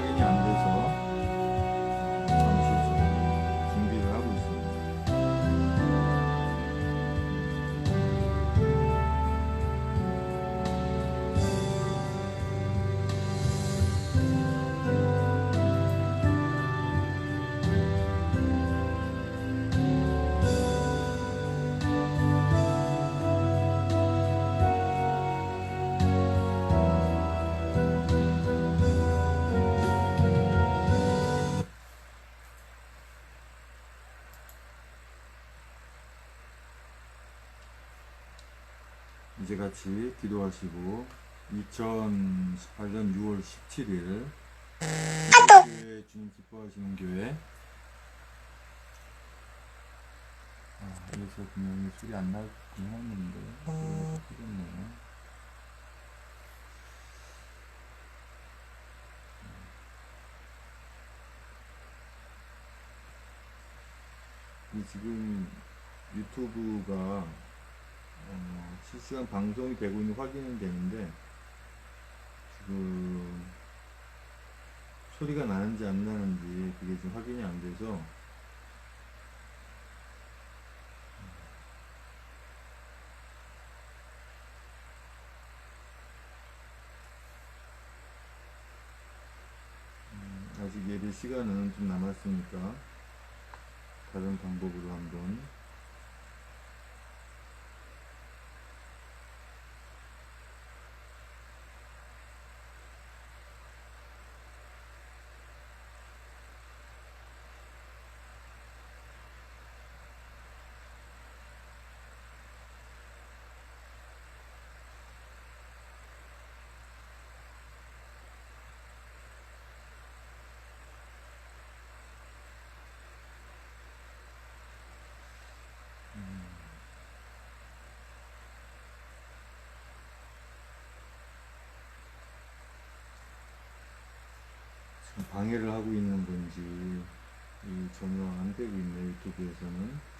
확인이 안 돼서 잠시 좀 준비를 하고 있습니다. 이제 같이 기도하시고 2018년 6월 17일 교회 주님 기뻐하시는 교회 여기서 분명히 소리 안 나긴 했는데 소리가 크겠네요. 지금 유튜브가 실시간 방송이 되고 있는 확인은 되는데 지금 소리가 나는지 안 나는지 그게 지금 확인이 안 돼서 아직 예배 시간은 좀 남았으니까 다른 방법으로 한번 지금 방해를 하고 있는 건지 전혀 안 되고 있네요. 유튜브에서는.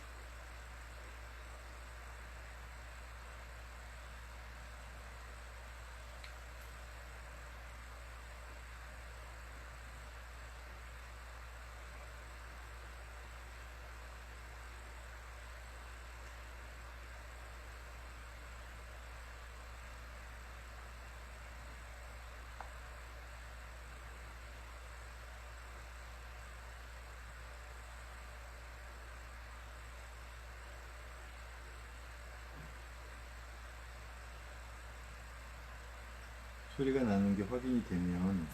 소리가 나는 게 확인이 되면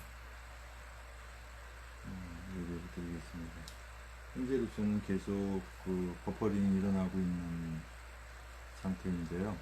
예배를 드리겠습니다. 현재로서는 계속 버퍼링이 일어나고 있는 상태인데요.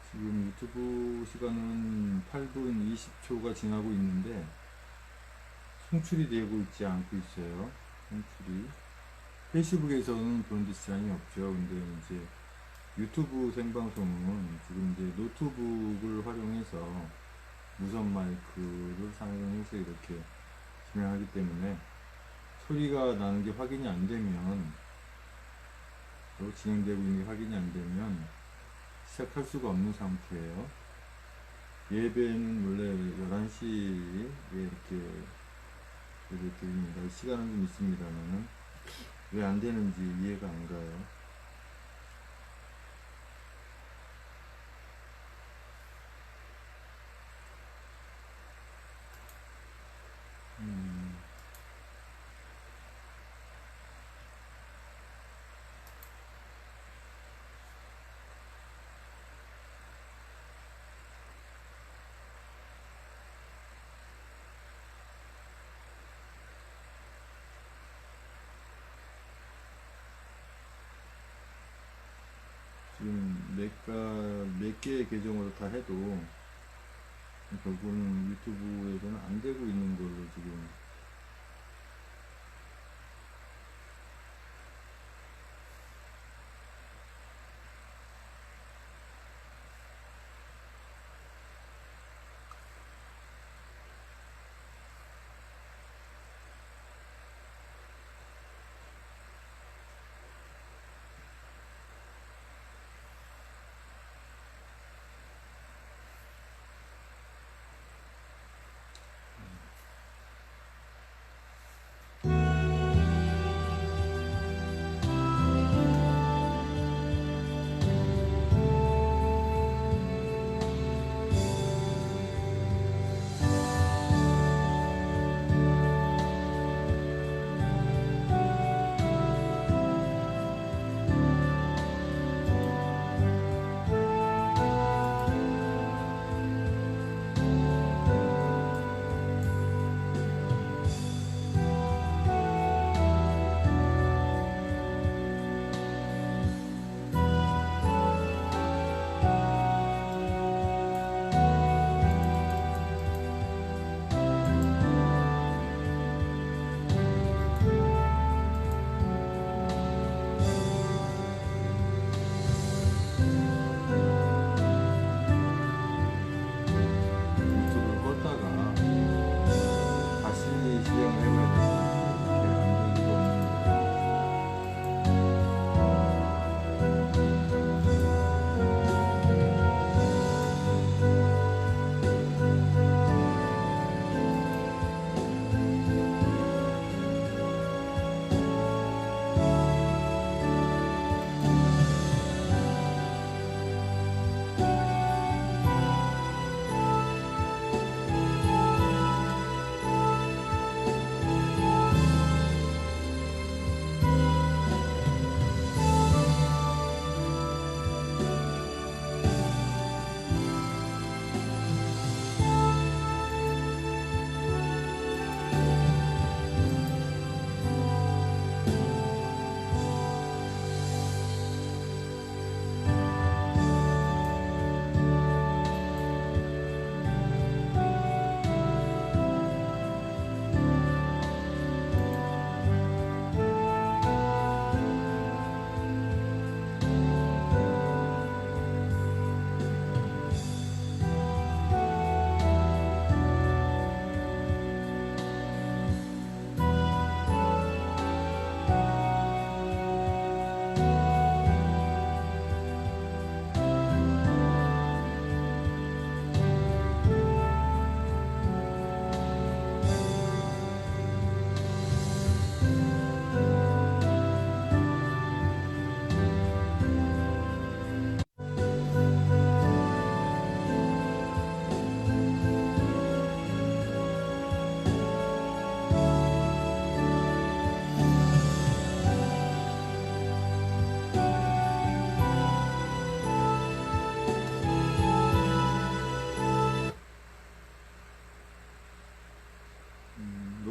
지금 유튜브 시간은 8분 20초가 지나고 있는데 송출이 되고 있지 않고 있어요. 송출이. 페이스북에서는 그런 디스장이 없죠. 근데 이제 유튜브 생방송은 지금 이제 노트북을 활용해서 무선 마이크를 사용해서 이렇게 진행하기 때문에 소리가 나는 게 확인이 안 되면 또 진행되고 있는 게 확인이 안 되면 시작할 수가 없는 상태예요. 예배는 원래 11시에 이렇게 예배 드립니다. 시간은 좀 있습니다만은 왜 안 되는지 이해가 안 가요. 지금 몇 개의 계정으로 다 해도 결국은 유튜브에서는 안 되고 있는 걸로 지금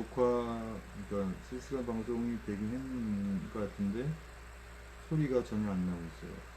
그러니까 실시간 방송이 되긴 했는 것 같은데 소리가 전혀 안 나고 있어요.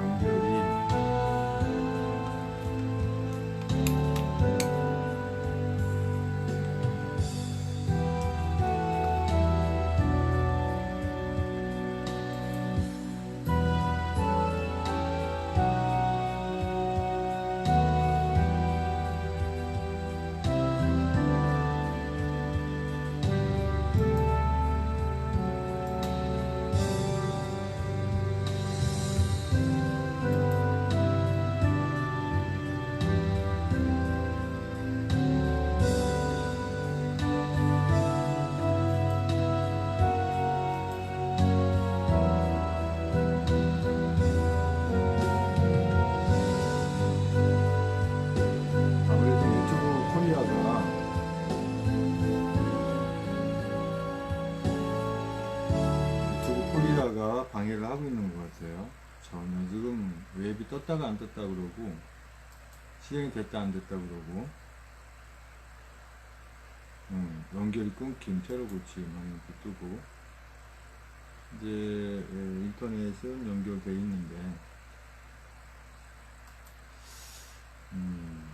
연결이 아무래도 유튜브 코리아가 방해를 하고 있는 것 같아요. 전혀 지금 웹이 떴다가 안 떴다 그러고 실행이 됐다 안 됐다 그러고 연결이 끊김 테러 고침 하는 거 뜨고 이제 인터넷은 연결돼 있는데 음,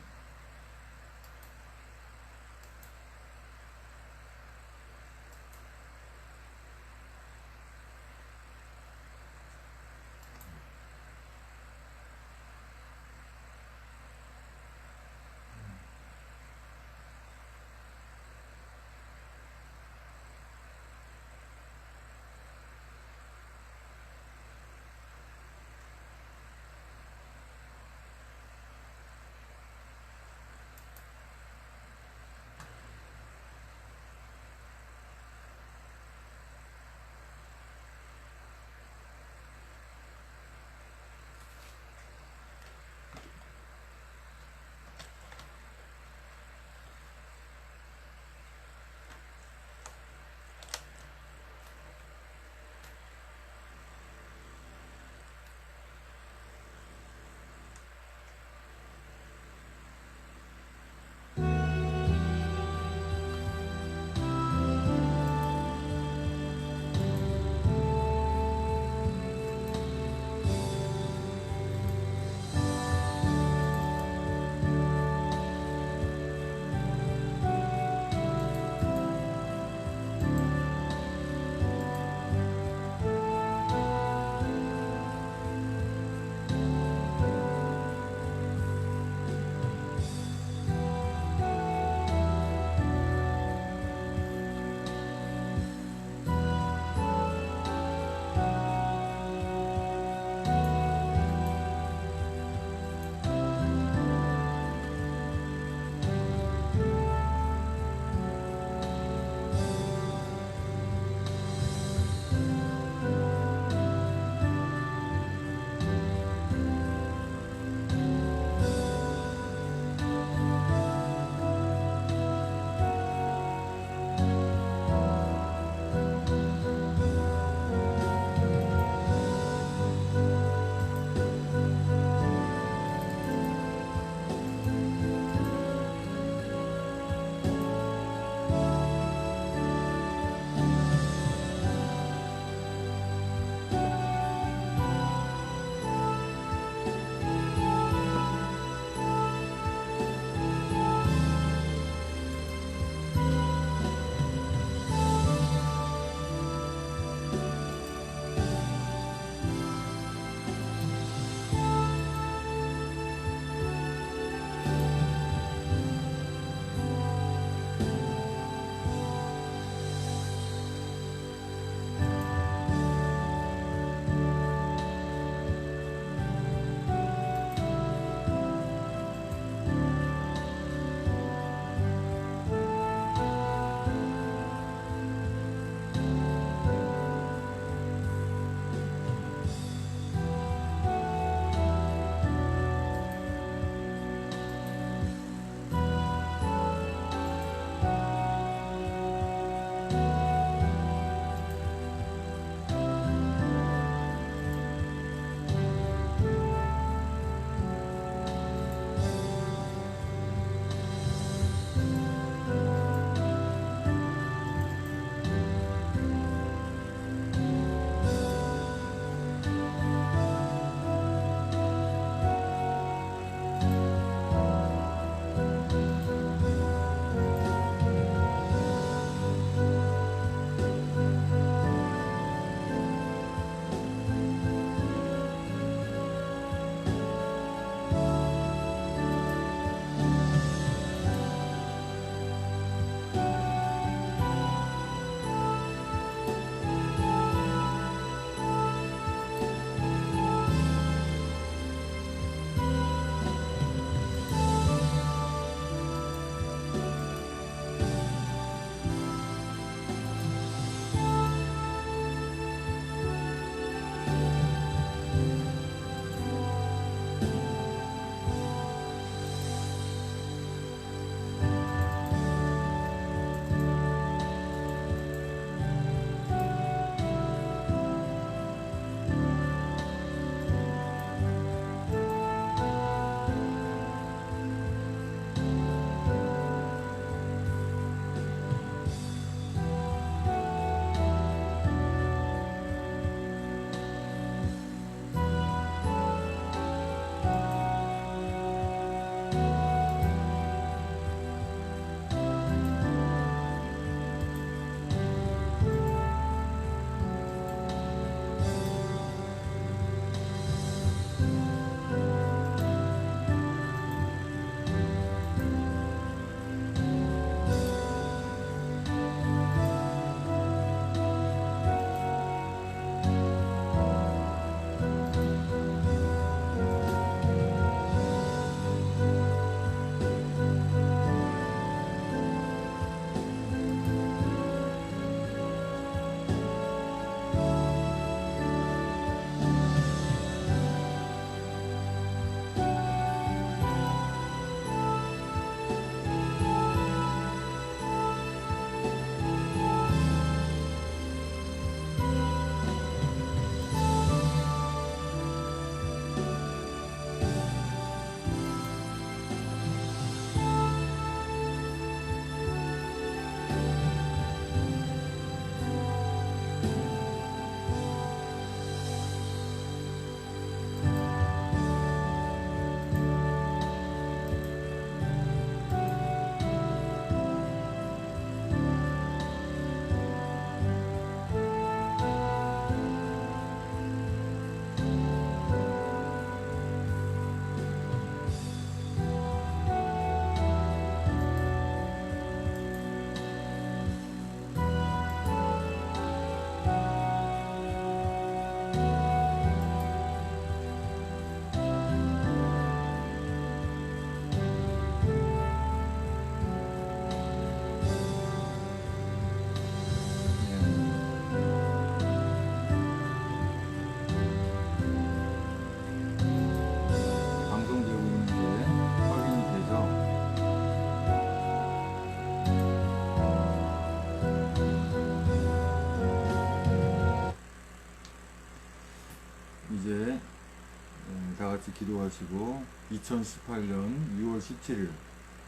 같이 기도하시고 2018년 6월 17일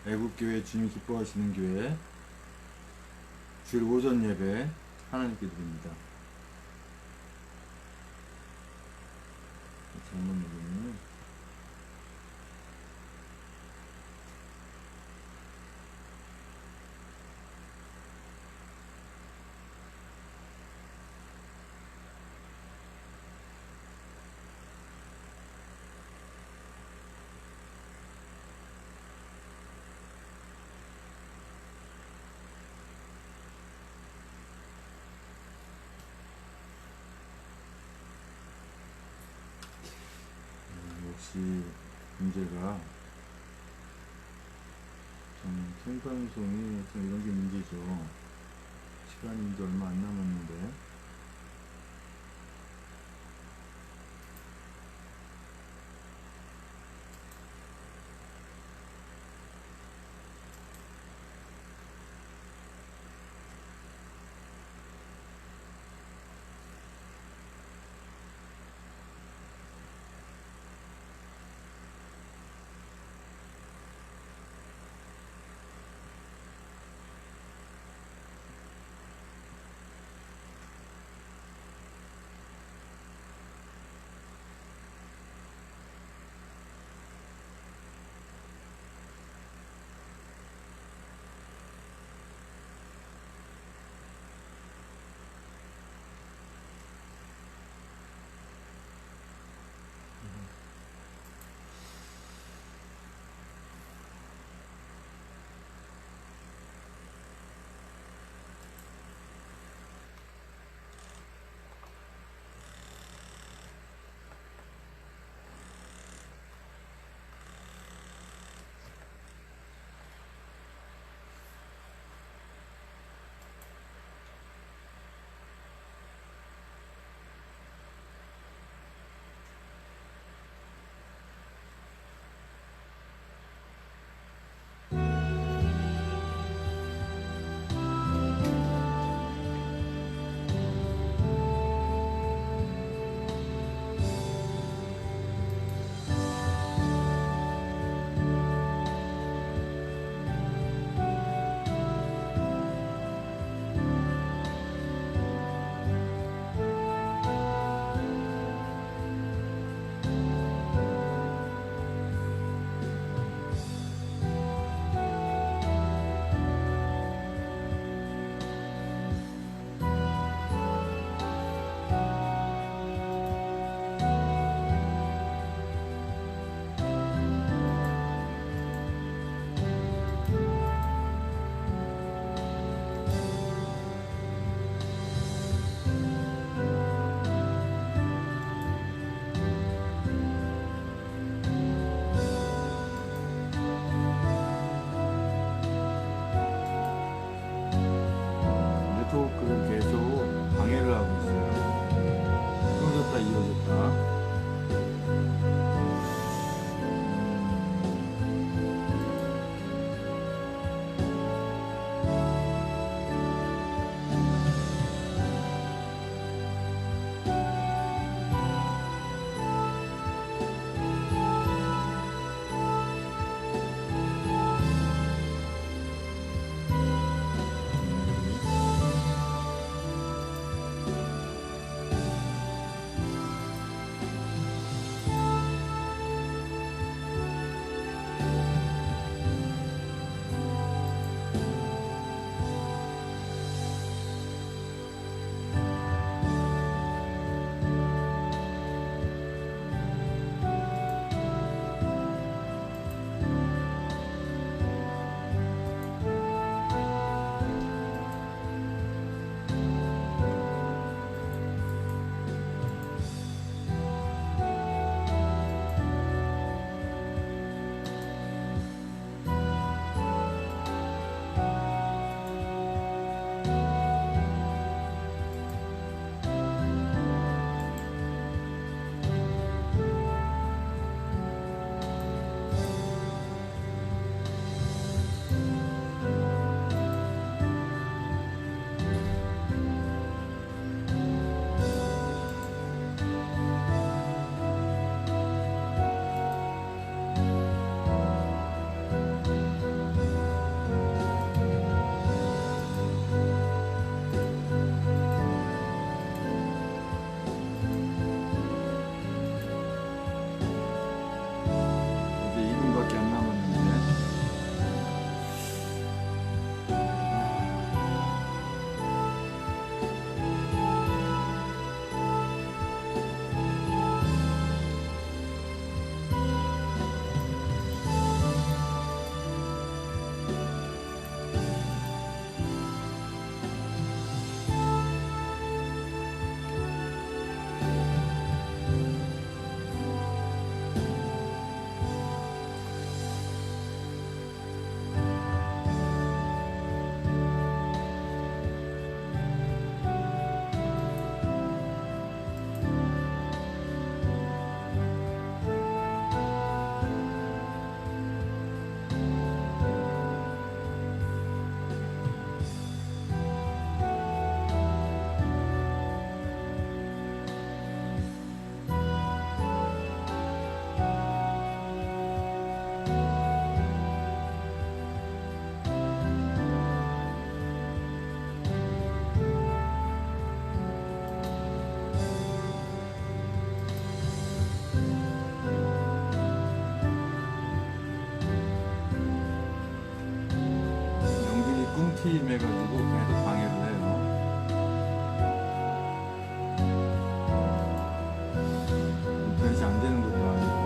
애국교회 주님 기뻐하시는 교회 주일 오전 예배 하나님께 드립니다. 잘못 누르면 역시 문제가 좀 생방송이 좀 이런 게 문제죠. 시간이 이제 얼마 안 남았는데 심해가지고 계속 방해를 해요. 인터넷이 안 되는 것도 아니고.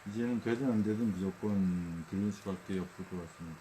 이제는 되든 안 되든 무조건 들을 수밖에 없을 것 같습니다.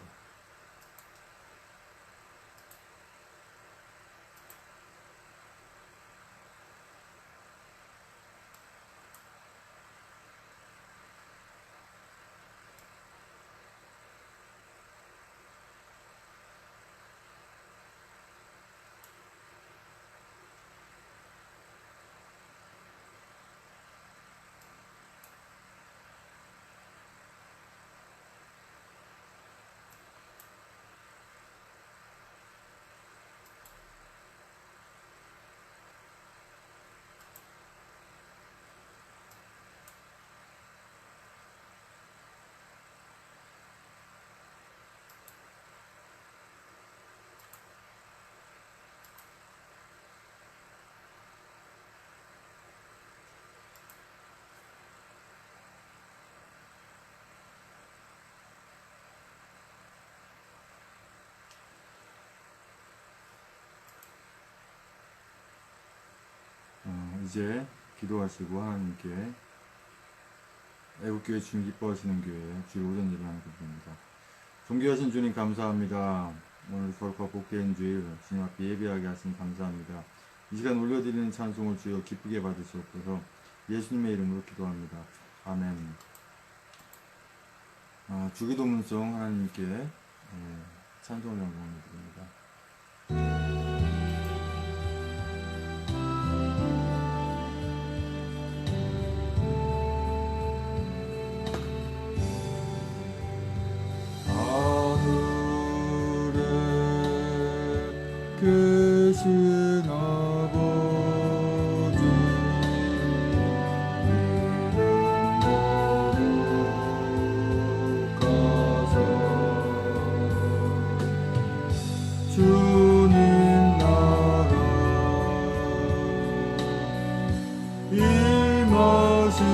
이제 기도하시고 하나님께 애국교회 주님 기뻐하시는 교회 주로 오전 예배하는 것입니다. 존귀하신 주님 감사합니다. 오늘 거룩과 복된 주일 주님 앞에 예배하게 하신 감사합니다. 이 시간 올려드리는 찬송을 주여 기쁘게 받으시옵소서. 예수님의 이름으로 기도합니다. 아멘. 주기도문송 하나님께 찬송을 영광드립니다. 계신 아버지 이름 거룩하사 주님 나라 임하시고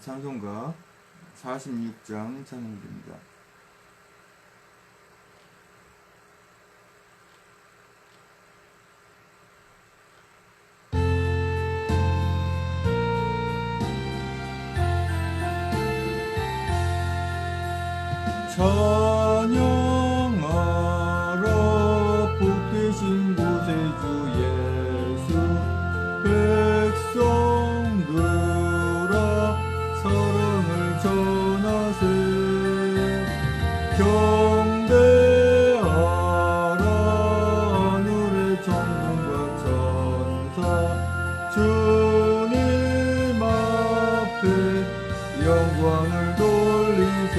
찬송가 46장 찬송입니다. 찬양하라 복되신 곳에 주 예수 백성들아 사랑을 전하세 경배하라 하늘의 천군과 천사 주님 앞에 영광을 돌리세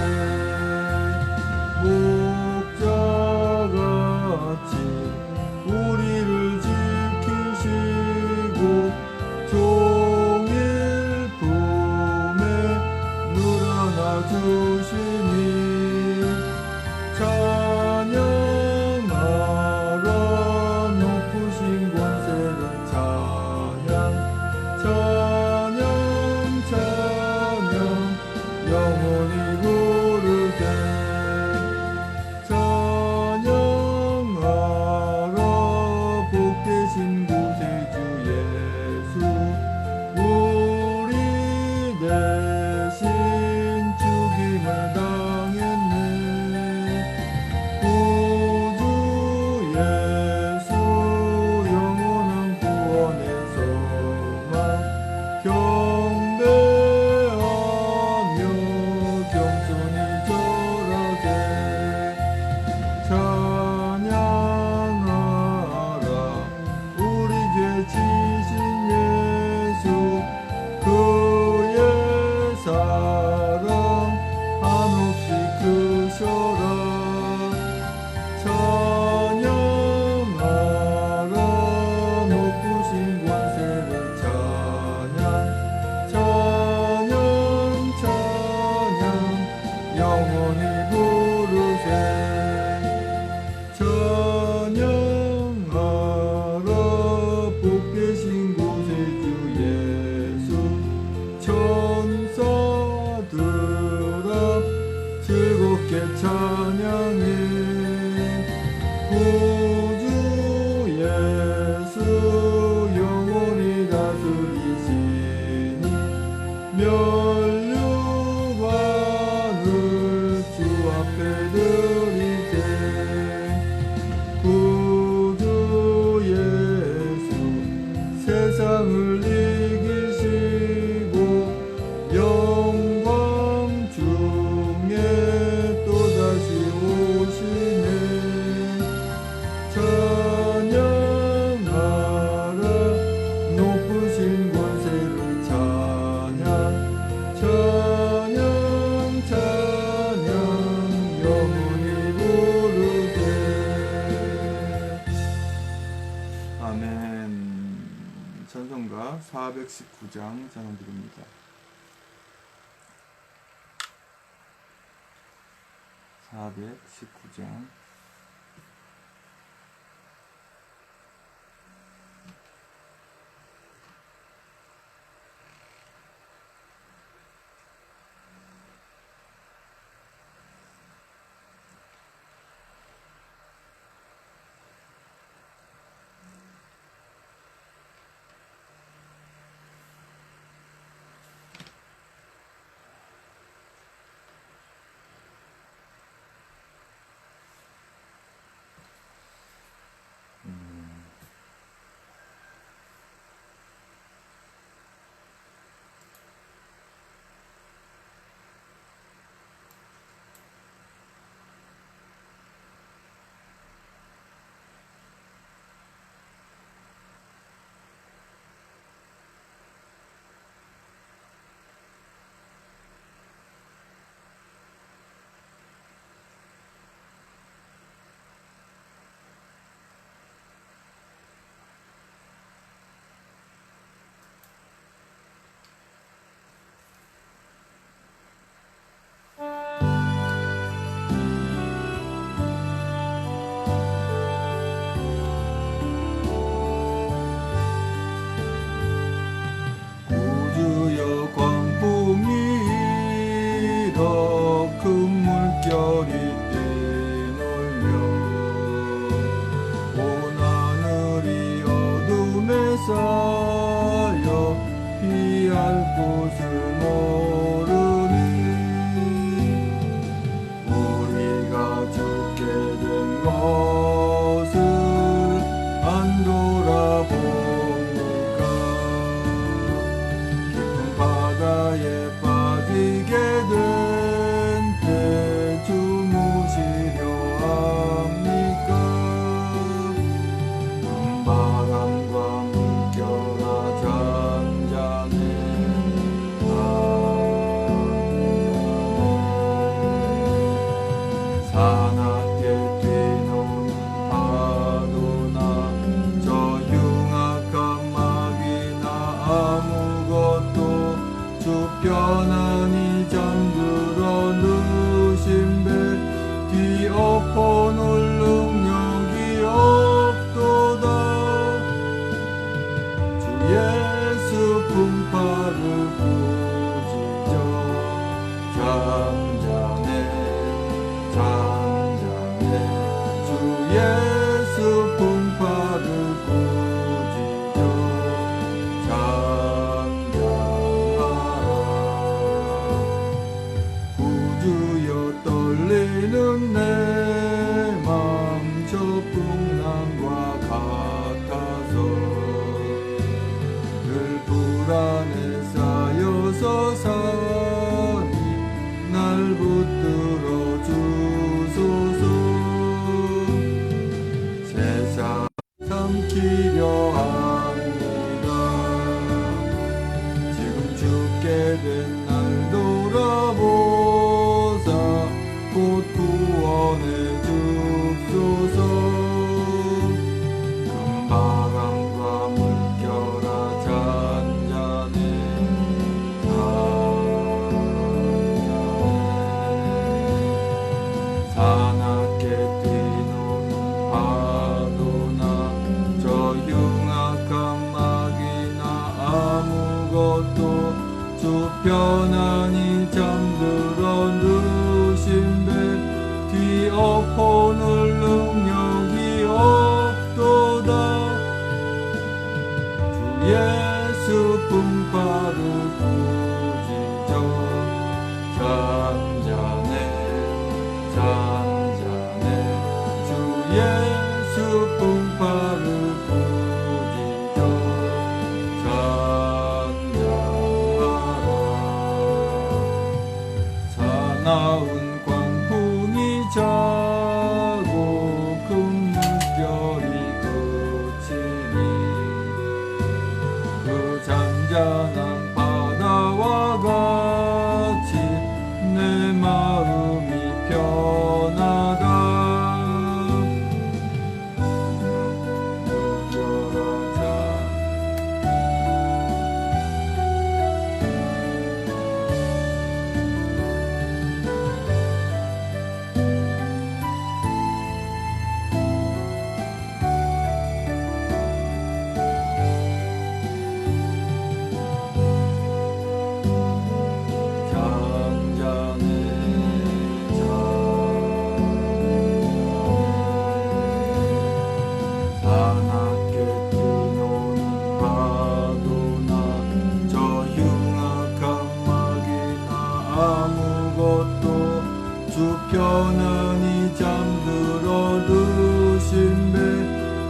목자같이 우리를 지키시고 종일 품에 늘 안아주시니 찬양하라 높으신 권세를 찬양 찬양 찬양 영원히 부르세 찬양하라 복되신 곳에 주 예수 우리 대신 죽임을 당했네 구주 예수 영원한 구원의 소망 경배하며 겸손히 절하세 찬양하라 우리 죄 지신 예수 그의 사랑 한없이 크셔라 찬양하라 높으신 권세를 찬양 찬양 찬양 영원히 부르세 찬양하라 복되신 곳에 주 예수 천사들아 즐겁게 찬양해 구주 예수 영원히 다스리시니 면류관을 주 앞에 드리세 구주 예수 세상을 이기시고 영광 중에 또다시 오시네 찬양하라 높으신 권세를 찬양 찬양 찬양 영원히 부르세 아멘. 찬송가 419장 찬양드립니다. 419장 곳을 모르니 우리 품파를 부지저 잠잠해 잠잠해 주 예수 품파를 부지저 잠잠하라 구주여 떨리는 내 맘 저 풍랑과 같아서 늘 불안에 쌓여서 사니 날 붙들어 주소서 세상 삼키려 합니다 지금 죽게 된 날 돌아보사 곧 구원해 주소서 금바람과 물결아 잔잔해 사납게 뛰노는 파도나 저 흉악한 마귀나 아무것도 주 편안히 잠들어 누신 배 뒤엎어놓을 능력이 없도다 주 예수 품파를 부지저 잠잠해 잠잠해 주 예수 품파를 부지저 잠잠하라 사나운 광풍이 자고 큰 물결이 그치니 그 잔잔한 바다와 같이 내 마음이 편하다 물결아 사납게 뛰노는 파도나 저 흉악한 마귀나 아무것도 주 편안히 잠들어 드신 배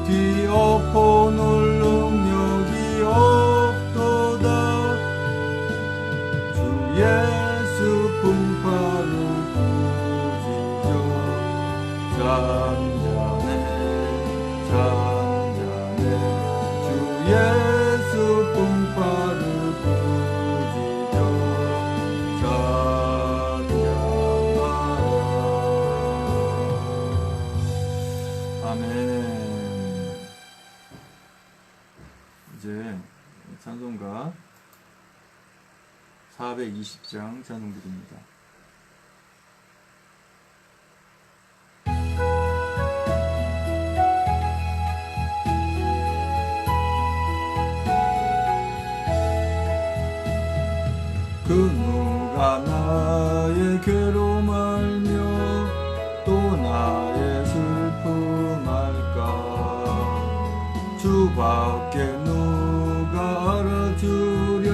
뒤엎어놓을 능력이 없도다 주 예수 품파를 부지저 잠잠해 잠잠해 주 예수 품파를 부지저 잠잠하라 아멘. 이제 찬송가 420장 찬송드립니다. 그 누가 나의 괴로움 알며 또 나의 슬픔 알까 주밖에 누가 알아주랴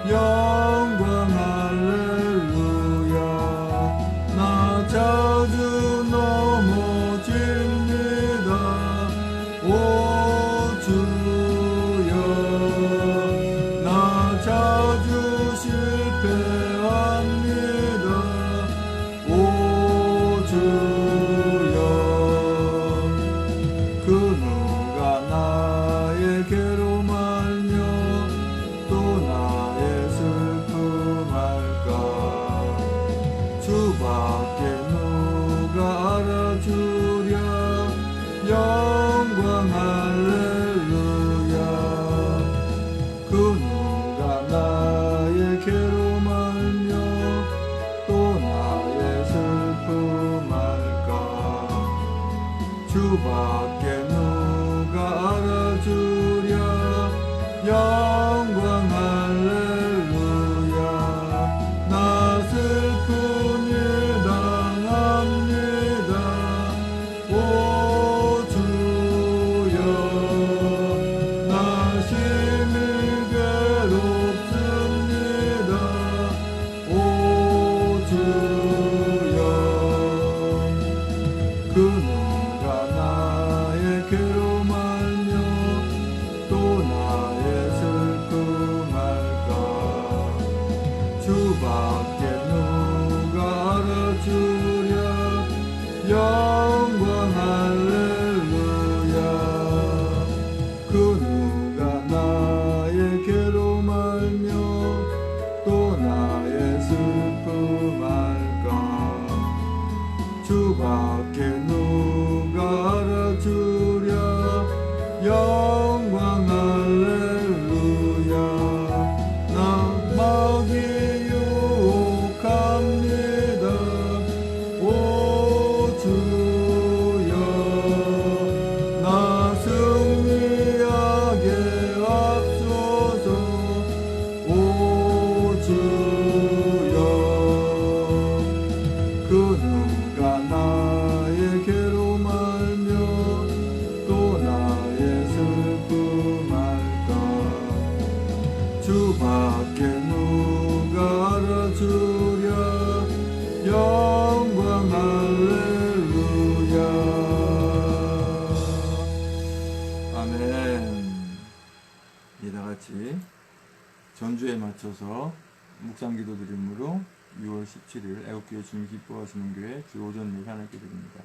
영광 할렐루야 나 자주 넘어집니다 오 주여 나 자주 실패합니다 오 주여 그 누가 나의 괴로움 알며 또 나의 슬픔 알까 주밖에 누가 알아주랴 영광 할렐루야 누가 나의 괴로움 알며 또 나의 슬픔 알까. 주밖에 누가 알아주랴. 영광 할렐루야. 나 마귀 유혹합니다. 오 주여 나 승리하게 앞서서. 오 주여 그 누가 나의 괴로움 알며 또 나의 슬픔 알까. 주밖에 누가 알아주랴. 영광 할렐루야. 아멘. 이 다같이 전주에 맞춰서 묵상기도 드림으로 6월 17일 애국교회 주님 기뻐하시는 교회 주 오전 예배 하나님께 드립니다.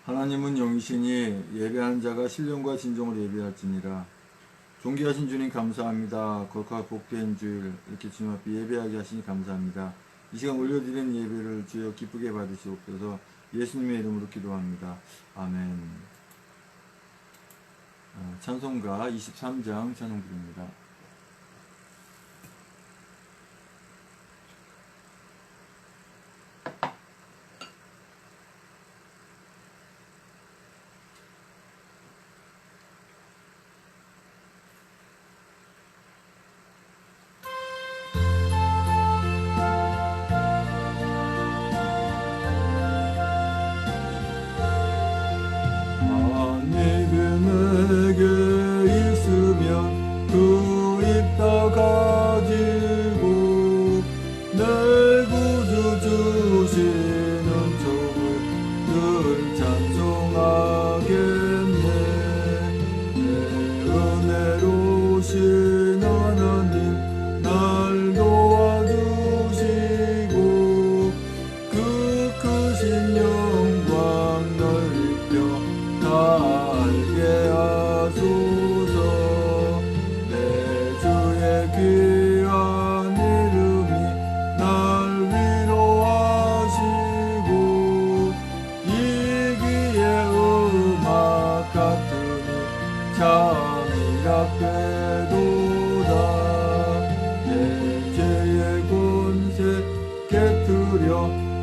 하나님은 영이시니 예배하는 자가 신령과 진정으로 예배할지니라. 존귀하신 주님 감사합니다. 거룩하고 복된 주일 이렇게 주님 앞에 예배하게 하시니 감사합니다. 이 시간 올려드리는 예배를 주여 기쁘게 받으시옵소서. 예수님의 이름으로 기도합니다. 아멘. 찬송가 23장 찬송 드립니다.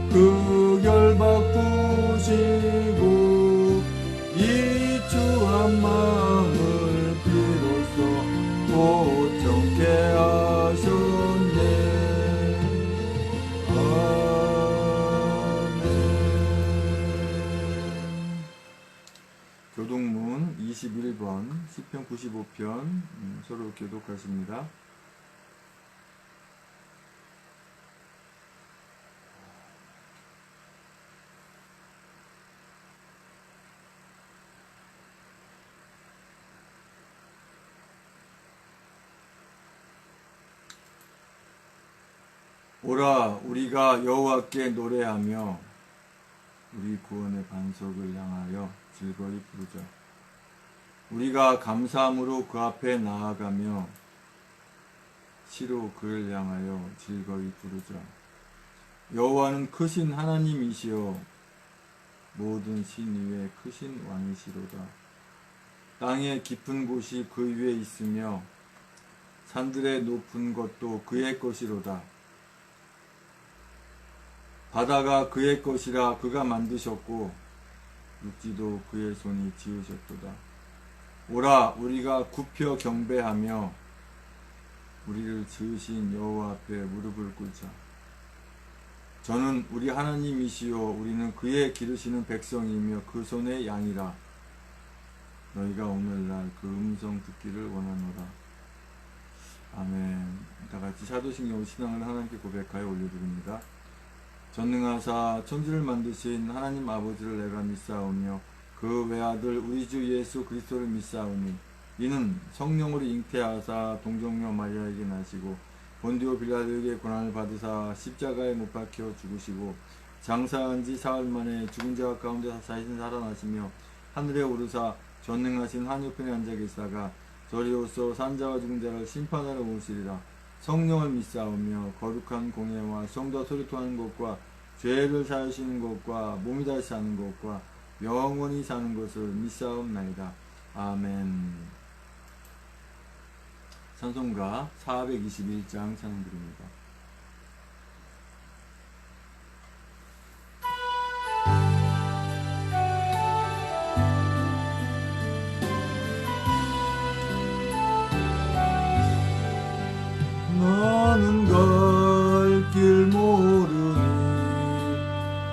그 결박 부시고 이 추한 마음을 비로소 고정케 하셨네. 아멘. 교동문 21번 시편 95편 서로 교독하십니다. 오라 우리가 여호와께 노래하며 우리 구원의 반석을 향하여 즐거이 부르자. 우리가 감사함으로 그 앞에 나아가며 시로 그를 향하여 즐거이 부르자. 여호와는 크신 하나님이시여 모든 신 위에 크신 왕이시로다. 땅의 깊은 곳이 그 위에 있으며 산들의 높은 것도 그의 것이로다. 바다가 그의 것이라 그가 만드셨고 육지도 그의 손이 지으셨도다. 오라 우리가 굽혀 경배하며 우리를 지으신 여호와 앞에 무릎을 꿇자. 저는 우리 하나님이시요 우리는 그의 기르시는 백성이며 그 손의 양이라. 너희가 오늘날 그 음성 듣기를 원하노라. 아멘. 다같이 사도신경 신앙을 하나님께 고백하여 올려드립니다. 전능하사 천지를 만드신 하나님 아버지를 내가 믿사오며 그 외아들 우리 주 예수 그리스도를 믿사오니 이는 성령으로 잉태하사 동정녀 마리아에게 나시고 본디오 빌라도에게 고난을 받으사 십자가에 못 박혀 죽으시고 장사한 지 사흘 만에 죽은 자 가운데서 다시 살아나시며 하늘에 오르사 전능하신 한우편에 앉아 계시다가 저리로서 산자와 죽은 자를 심판하러 오시리라. 성령을 믿사오며 거룩한 공예와 성도와 소리통하는 것과 죄를 사하시는 것과 몸이 다시 사는 것과 영원히 사는 것을 믿사옵나이다. 아멘. 찬송가 421장 찬양드립니다. 나는 갈 길 모르니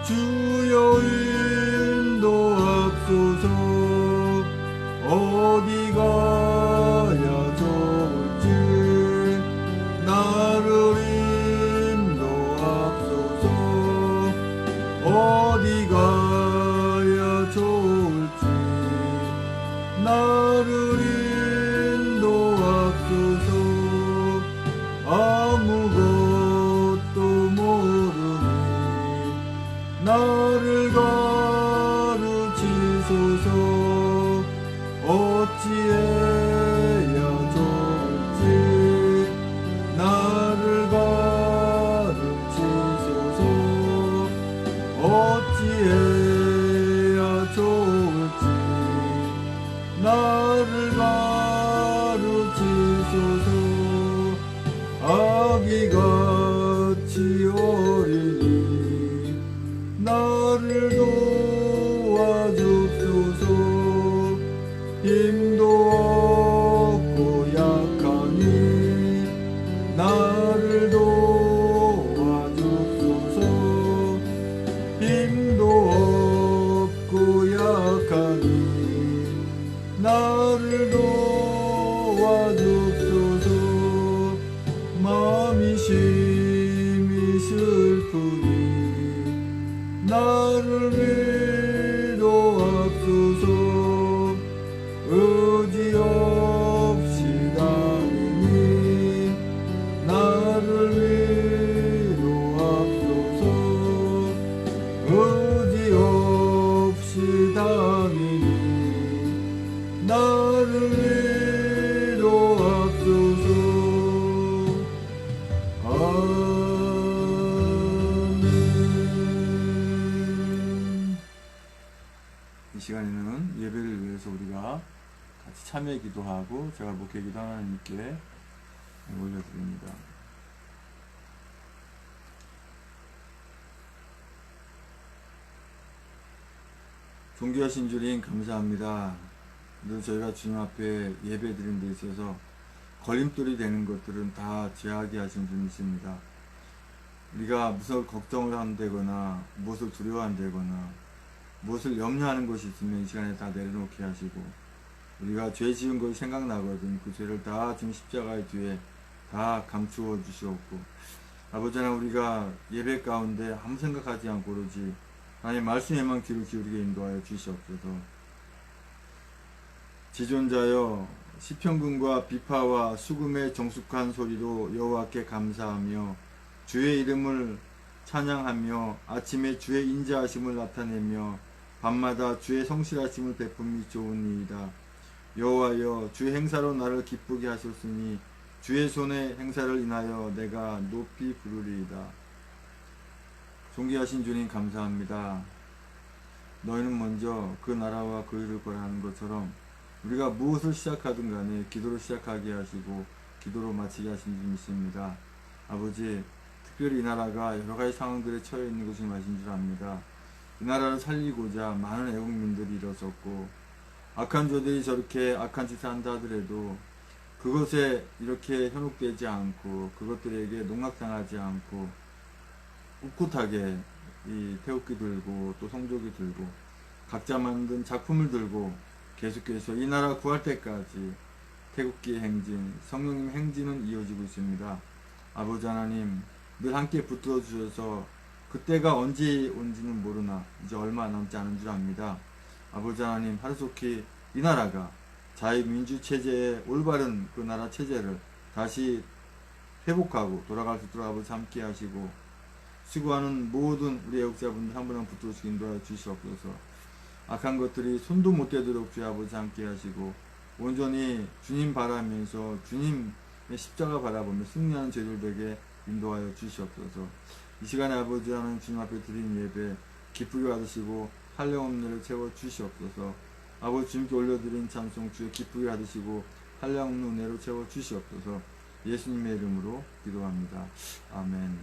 주여 인도하소서. 어디 가야 좋을지 나를 인도하소서. 어디 가야 좋을지 나를 인도하소서. 아무것도 모르니 나를 가르치소서. 어찌해야 좋을지 나를 가르치소서. 어찌해야 좋을지 나를 가르치소서. 아기같이 어리니 나를 도와주소서. 힘도 없고 약하니 나를 도와주소서. 힘도 없고 약하니 나를 도와주소서. 마음이 심히 슬프니 나를 위로하소서. 의지 없이 다니니 나를 위로하소서. 의지 없이 다니니 나를 위로하소서. 이 시간에는 예배를 위해서 우리가 같이 참여 기도하고 제가 목회 기도 하나님께 올려드립니다. 존귀하신 주님 감사합니다. 늘 저희가 주님 앞에 예배 드린 데 있어서 걸림돌이 되는 것들은 다 죄악이 하신 분이십니다. 우리가 무슨 걱정을 한다거나 무엇을 두려워한다거나 무엇을 염려하는 것이 있으면 이 시간에 다 내려놓게 하시고 우리가 죄 지은 것이 생각나거든 그 죄를 다 지금 십자가의 뒤에 다 감추어 주시옵고 아버지 하나님 우리가 예배 가운데 아무 생각하지 않고 오로지 하나님 말씀에만 귀를 기울이게 인도하여 주시옵소서. 지존자여 시편군과 비파와 수금의 정숙한 소리로 여호와께 감사하며 주의 이름을 찬양하며 아침에 주의 인자하심을 나타내며 밤마다 주의 성실하심을 베품이 좋으니이다. 여호와여 주의 행사로 나를 기쁘게 하셨으니 주의 손의 행사를 인하여 내가 높이 부르리이다. 존귀하신 주님 감사합니다. 너희는 먼저 그 나라와 그 일을 구하는 것처럼 우리가 무엇을 시작하든 간에 기도로 시작하게 하시고 기도로 마치게 하신 분이십니다. 아버지 특별히 이 나라가 여러가지 상황들에 처해 있는 것이 맞은 줄 압니다. 이 나라를 살리고자 많은 애국민들이 일어섰고 악한 자들이 저렇게 악한 짓을 한다 하더라도 그것에 이렇게 현혹되지 않고 그것들에게 농락당하지 않고 꿋꿋하게 이 태극기 들고 또 성조기 들고 각자 만든 작품을 들고 계속해서 이 나라 구할 때까지 태극기의 행진, 성령님 행진은 이어지고 있습니다. 아버지 하나님 늘 함께 붙들어 주셔서 그때가 언제 온지는 모르나 이제 얼마 남지 않은 줄 압니다. 아버지 하나님 하루속히 이 나라가 자유민주 체제의 올바른 그 나라 체제를 다시 회복하고 돌아갈 수 있도록 아버지 함께 하시고 수고하는 모든 우리 애국자분들 한 분 한 분 붙들어주시기 인도하여 주시옵소서. 악한 것들이 손도 못 대도록 주의 아버지 함께 하시고 온전히 주님 바라면서 주님의 십자가 바라보며 승리하는 저희들에게 인도하여 주시옵소서. 이 시간에 아버지 하나님 주님 앞에 드린 예배 기쁘게 받으시고 한량없는 은혜를 채워 주시옵소서. 아버지 주님께 올려드린 찬송 주의 기쁘게 받으시고 한량없는 은혜로 채워 주시옵소서. 예수님의 이름으로 기도합니다. 아멘.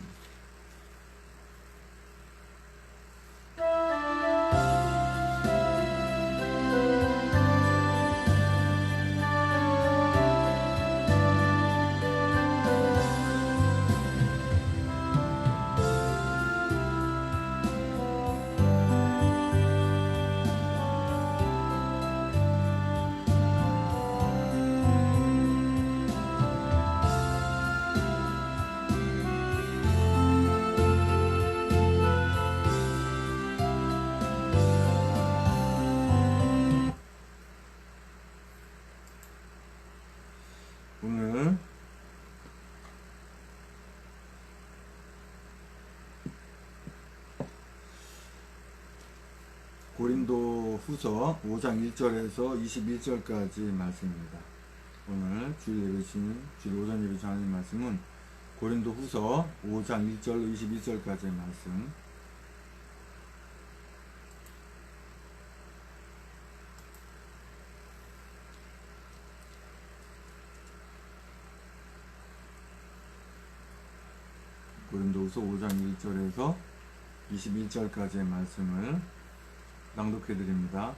오늘 고린도 후서 5장 1절에서 21절까지 말씀입니다. 오늘 주일 예배시는 주일 오전 예배 하나님 말씀은 고린도 후서 5장 1절로 21절까지의 말씀. 고린도후서 5장 1절에서 21절까지의 말씀을 낭독해 드립니다.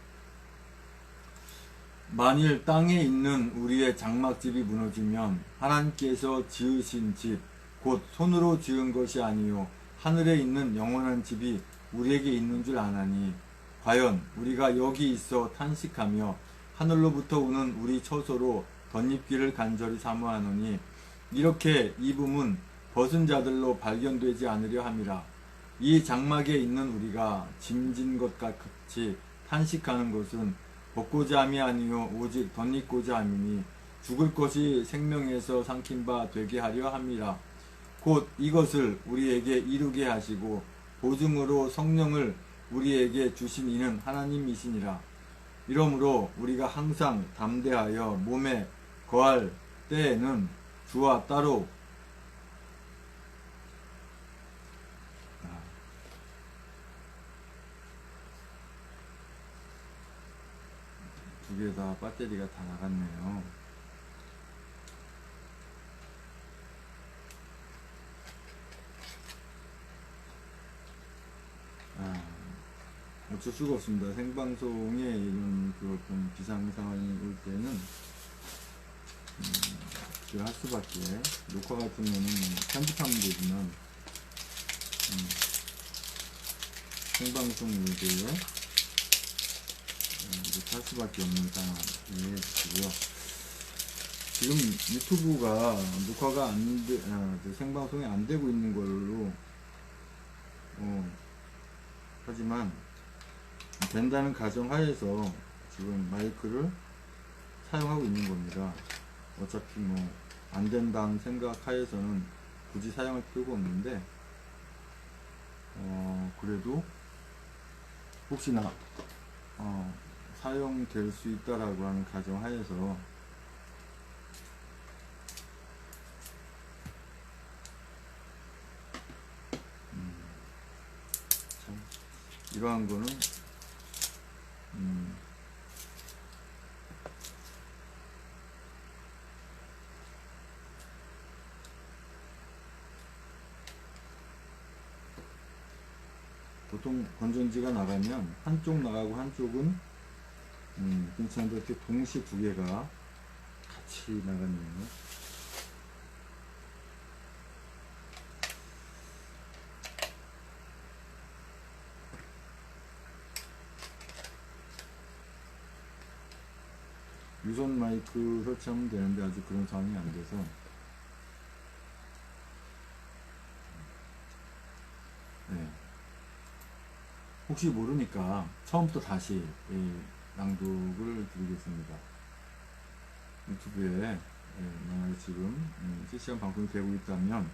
만일 땅에 있는 우리의 장막집이 무너지면 하나님께서 지으신 집 곧 손으로 지은 것이 아니요 하늘에 있는 영원한 집이 우리에게 있는 줄 아나니 과연 우리가 여기 있어 탄식하며 하늘로부터 오는 우리 처소로 덧입기를 간절히 사모하노니 이렇게 입음은 벗은 자들로 발견되지 않으려 함이라. 이 장막에 있는 우리가 짐진 것 같이 탄식하는 것은 벗고자 함이 아니요 오직 덧입고자 함이니 죽을 것이 생명에서 삼킨 바 되게 하려 함이라. 곧 이것을 우리에게 이루게 하시고 보증으로 성령을 우리에게 주신 이는 하나님이시니라. 이러므로 우리가 항상 담대하여 몸에 거할 때에는 주와 따로 두 개 다 배터리가 다 나갔네요. 어쩔 수가 없습니다. 생방송에 이런 그 어떤 비상 상황이 올 때는 제가 할 수밖에. 녹화 같은 거는 편집하면 되지만 생방송 일대에 이렇게 할 수밖에 없는 상황 이해해 주시고요. 지금 유튜브가 녹화가 생방송이 안 되고 있는 걸로 하지만 된다는 가정하에서 지금 마이크를 사용하고 있는 겁니다. 어차피 뭐 안 된다는 생각하에서는 굳이 사용할 필요가 없는데 그래도 혹시나 사용될 수 있다라고 하는 가정하에서 참 이러한 거는 보통 건전지가 나가면 한쪽 나가고 한쪽은 괜찮은데 이렇게 동시에 두 개가 같이 나갔네요. 유선 마이크 설치하면 되는데 아직 그런 상황이 안 돼서 네. 혹시 모르니까 처음부터 다시 낭독을 드리겠습니다. 유튜브에 만약에 지금 실시간 방송이 되고 있다면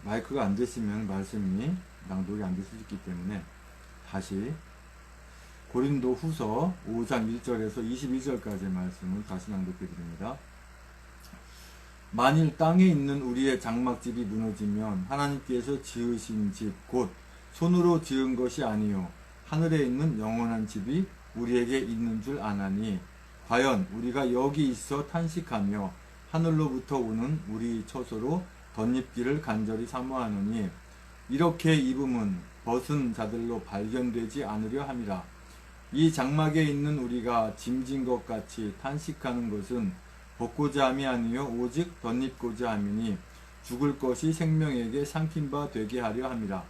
마이크가 안 되시면 말씀이 낭독이 안 되실 수 있기 때문에 다시 고린도 후서 5장 1절에서 22절까지의 말씀을 다시 낭독해 드립니다. 만일 땅에 있는 우리의 장막집이 무너지면 하나님께서 지으신 집 곧 손으로 지은 것이 아니요 하늘에 있는 영원한 집이 우리에게 있는 줄 아나니 과연 우리가 여기 있어 탄식하며 하늘로부터 오는 우리 처소로 덧입기를 간절히 사모하노니 이렇게 입음은 벗은 자들로 발견되지 않으려 함이라. 이 장막에 있는 우리가 짐진 것 같이 탄식하는 것은 벗고자 함이 아니요 오직 덧입고자 함이니 죽을 것이 생명에게 삼킨 바 되게 하려 함이라.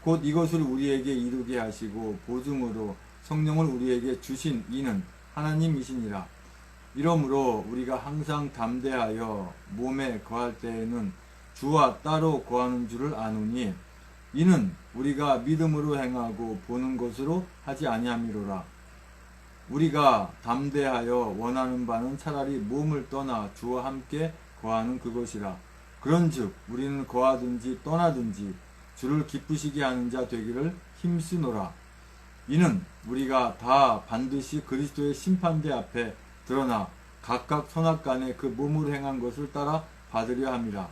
곧 이것을 우리에게 이루게 하시고 보증으로 성령을 우리에게 주신 이는 하나님이시니라. 이러므로 우리가 항상 담대하여 몸에 거할 때에는 주와 따로 거하는 줄을 아노니 이는 우리가 믿음으로 행하고 보는 것으로 하지 아니함이로라. 우리가 담대하여 원하는 바는 차라리 몸을 떠나 주와 함께 거하는 그것이라. 그런즉 우리는 거하든지 떠나든지 주를 기쁘시게 하는 자 되기를 힘쓰노라. 이는 우리가 다 반드시 그리스도의 심판대 앞에 드러나 각각 선악간에 그 몸으로 행한 것을 따라 받으려 함이라.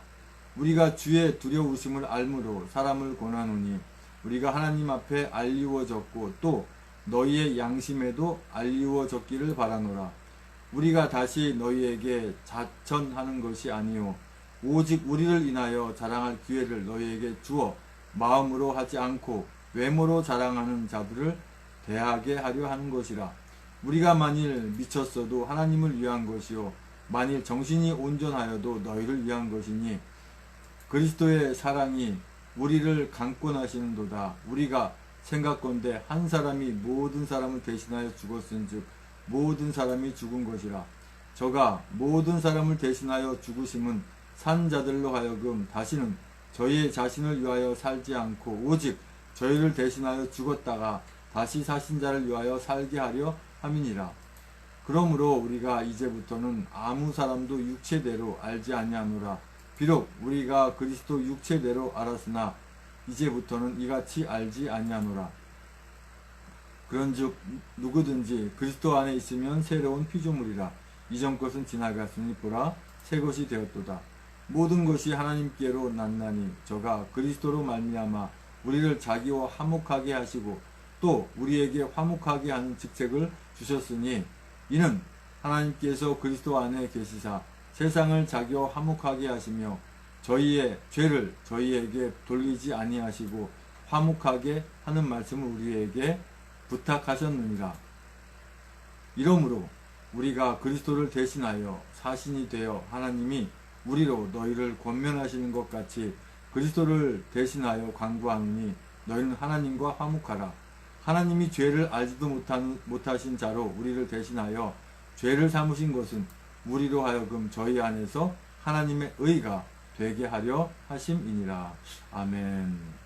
우리가 주의 두려우심을 알므로 사람을 권하노니 우리가 하나님 앞에 알리워졌고 또 너희의 양심에도 알리워졌기를 바라노라. 우리가 다시 너희에게 자천하는 것이 아니요 오직 우리를 인하여 자랑할 기회를 너희에게 주어 마음으로 하지 않고 외모로 자랑하는 자들을 대하게 하려 하는 것이라. 우리가 만일 미쳤어도 하나님을 위한 것이요 만일 정신이 온전하여도 너희를 위한 것이니 그리스도의 사랑이 우리를 강권하시는도다. 우리가 생각건대 한 사람이 모든 사람을 대신하여 죽었은즉 모든 사람이 죽은 것이라. 저가 모든 사람을 대신하여 죽으심은 산 자들로 하여금 다시는 저희의 자신을 위하여 살지 않고 오직 저희를 대신하여 죽었다가 다시 사신 자를 위하여 살게 하려 함이니라. 그러므로 우리가 이제부터는 아무 사람도 육체대로 알지 아니하노라. 비록 우리가 그리스도 육체대로 알았으나 이제부터는 이같이 알지 아니하노라. 그런즉 누구든지 그리스도 안에 있으면 새로운 피조물이라. 이전 것은 지나갔으니 보라 새 것이 되었도다. 모든 것이 하나님께로 났나니 저가 그리스도로 말미암아 우리를 자기와 화목하게 하시고 또 우리에게 화목하게 하는 직책을 주셨으니 이는 하나님께서 그리스도 안에 계시사 세상을 자기와 화목하게 하시며 저희의 죄를 저희에게 돌리지 아니하시고 화목하게 하는 말씀을 우리에게 부탁하셨느니라. 이러므로 우리가 그리스도를 대신하여 사신이 되어 하나님이 우리로 너희를 권면하시는 것 같이 그리스도를 대신하여 간구하노니 너희는 하나님과 화목하라. 하나님이 죄를 알지도 못하신 자로 우리를 대신하여 죄를 삼으신 것은 우리로 하여금 저희 안에서 하나님의 의가 되게 하려 하심이니라. 아멘.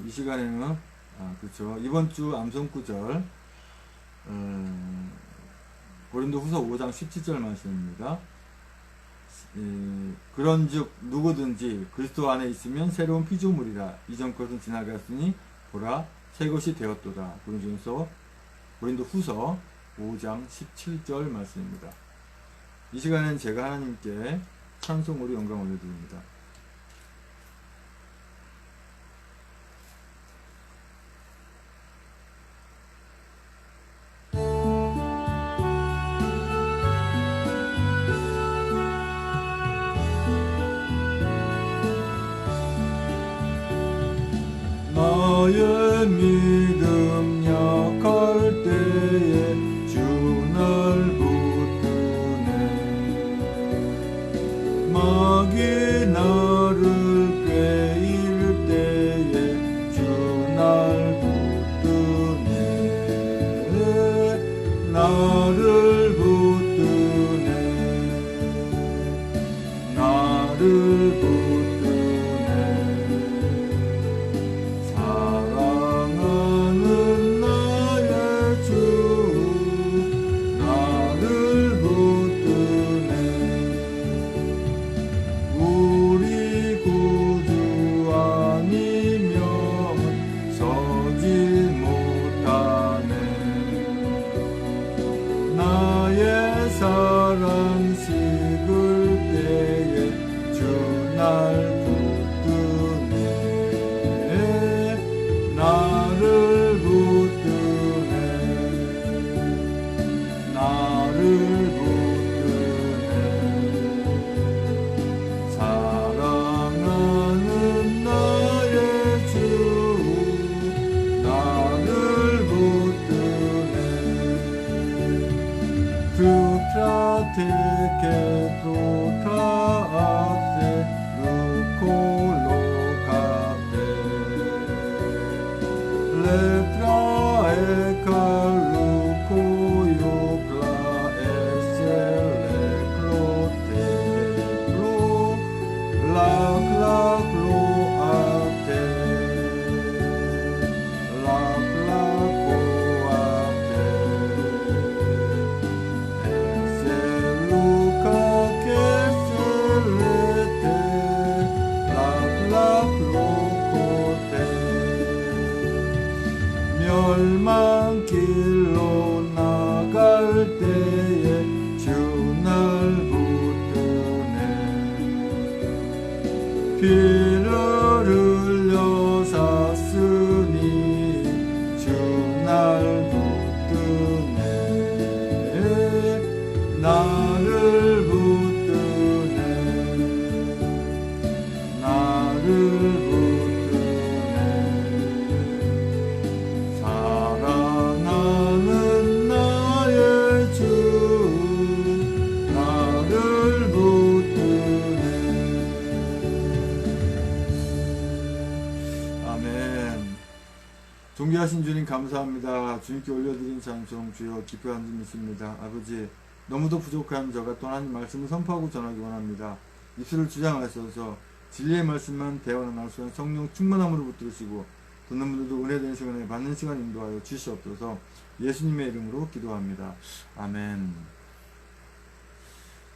이 시간에는 그렇죠. 이번 주 암송 구절 고린도 후서 5장 17절 말씀입니다. 그런즉 누구든지 그리스도 안에 있으면 새로운 피조물이라. 이전 것은 지나갔으니 보라 새 것이 되었도다. 고린도 후서 5장 17절 말씀입니다. 이 시간엔 제가 하나님께 찬송으로 영광 올려드립니다. 사랑 식을 때에 주 날 붙드네. 나를 붙드네. 나를 붙드네. 사랑하는 나의 주 나를 붙드네. 프라테케 프로카테 루콜로카테 레트라에카 루코요클라 에셀레 클로테 클로 라클라클로아테 라클라코아테 에셀루카 케셀레테 라클라클로코테 멸망길로 나갈 때에 주 날 붙드네. 피를 흘려 샀으니 주 날 붙드네. 나를 붙드네. 나를 붙드네. 사랑하는 나의 주 나를 붙드네. 아멘. 존귀하신 주님 감사합니다. 주님께 올려드린 찬송 주여 기뻐 앉음있습니다. 아버지 너무도 부족한 저가 또 하나님 말씀을 선포하고 전하기 원합니다. 입술을 주장하셔서 진리의 말씀만 대화로 나올 수 있는 성령 충만함으로 붙들으시고 듣는 분들도 은혜되는 시간에 받는 시간 인도하여 주시옵소서. 예수님의 이름으로 기도합니다. 아멘.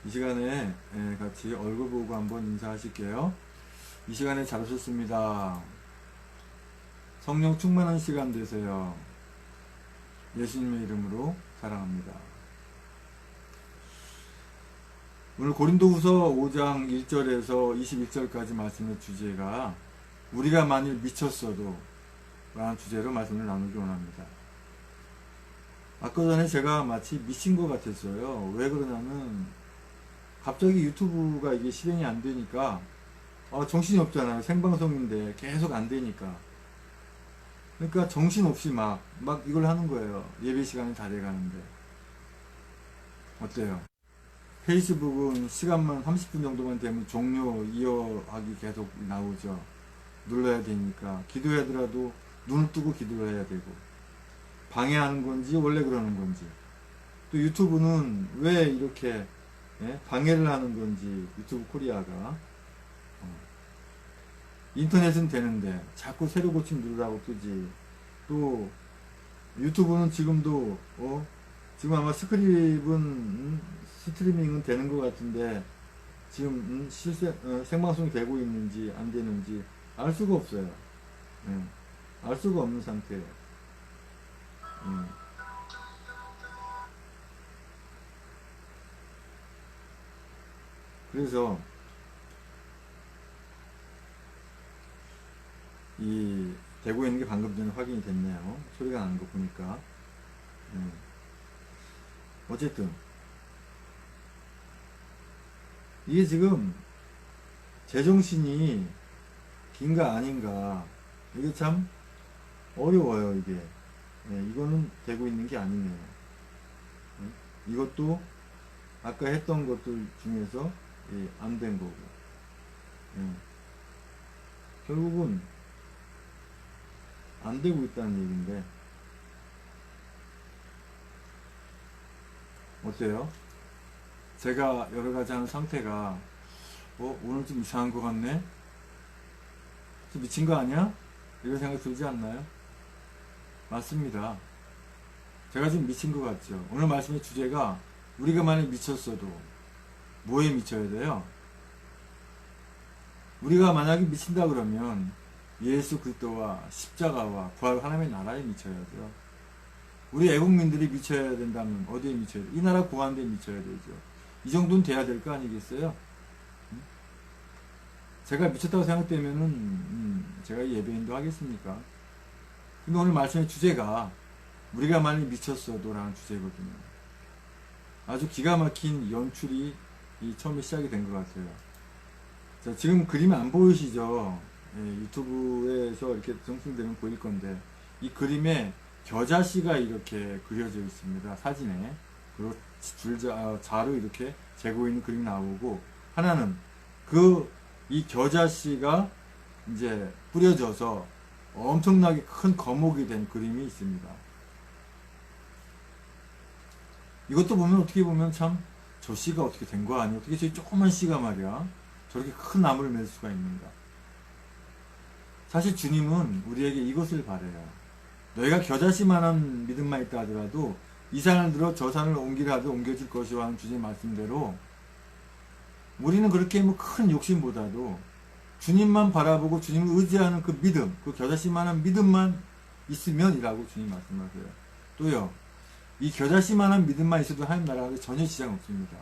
이 시간에 같이 얼굴 보고 한번 인사하실게요. 이 시간에 잘 오셨습니다. 성령 충만한 시간 되세요. 예수님의 이름으로 사랑합니다. 오늘 고린도후서 5장 1절에서 21절까지 말씀의 주제가 우리가 만일 미쳤어도 라는 주제로 말씀을 나누기 원합니다. 아까 전에 제가 마치 미친 것 같았어요. 왜 그러냐면 갑자기 유튜브가 이게 실행이 안 되니까 정신이 없잖아요. 생방송인데 계속 안 되니까. 그러니까 정신없이 막 이걸 하는 거예요. 예배 시간이 다 돼가는데. 어때요? 페이스북은 시간만 30분 정도만 되면 종료 이어하기 계속 나오죠. 눌러야 되니까. 기도해야 하더라도 눈을 뜨고 기도를 해야 되고. 방해하는 건지 원래 그러는 건지. 또 유튜브는 왜 이렇게 방해를 하는 건지 유튜브 코리아가 인터넷은 되는데 자꾸 새로 고침 누르라고 뜨지. 또 유튜브는 지금도 지금 아마 스트리밍은 되는 것 같은데 지금 생방송이 되고 있는지 안 되는지 알 수가 없어요. 알 수가 없는 상태예요. 그래서 이 되고 있는 게 방금 전에 확인이 됐네요. 소리가 나는 거 보니까. 어쨌든 이게 지금 제정신이 긴가 아닌가 이게 참 어려워요. 이게 이거는 되고 있는 게 아니네요. 이것도 아까 했던 것들 중에서 안 된 거고 결국은 안 되고 있다는 얘기인데 어때요? 제가 여러가지 하는 상태가 오늘 좀 이상한 것 같네? 좀 미친 거 아니야? 이런 생각 들지 않나요? 맞습니다. 제가 지금 미친 것 같죠? 오늘 말씀의 주제가 우리가 만약 미쳤어도 뭐에 미쳐야 돼요? 우리가 만약에 미친다 그러면 예수 그리스도와 십자가와 부활 하나님의 나라에 미쳐야죠. 우리 애국민들이 미쳐야 된다면 어디에 미쳐야 돼요? 이 나라 구하는 데 미쳐야 되죠. 이 정도는 돼야 될 거 아니겠어요? 제가 미쳤다고 생각되면은 제가 예배인도 하겠습니까? 근데 오늘 말씀의 주제가 우리가 많이 미쳤어도 라는 주제거든요. 아주 기가 막힌 연출이 처음에 시작이 된 것 같아요. 자, 지금 그림이 안 보이시죠? 예, 유튜브에서 이렇게 정승되면 보일 건데, 이 그림에 겨자씨가 이렇게 그려져 있습니다. 사진에. 그리고 자로 이렇게 재고 있는 그림이 나오고, 하나는 이 겨자씨가 이제 뿌려져서 엄청나게 큰 거목이 된 그림이 있습니다. 이것도 보면 어떻게 보면 참 저 씨가 어떻게 된 거 아니야? 어떻게 저 조그만 씨가 말이야 저렇게 큰 나무를 맺을 수가 있는가? 사실 주님은 우리에게 이것을 바래요. 너희가 겨자씨만한 믿음만 있다 하더라도 이 산을 들어 저 산을 옮기라 하도 옮겨질 것이와 하는 주님 말씀대로 우리는 그렇게 뭐 큰 욕심보다도 주님만 바라보고 주님을 의지하는 그 믿음, 그 겨자씨만한 믿음만 있으면이라고 주님 말씀하세요. 또요, 이 겨자씨만한 믿음만 있어도 하나님 나라에 전혀 지장 없습니다.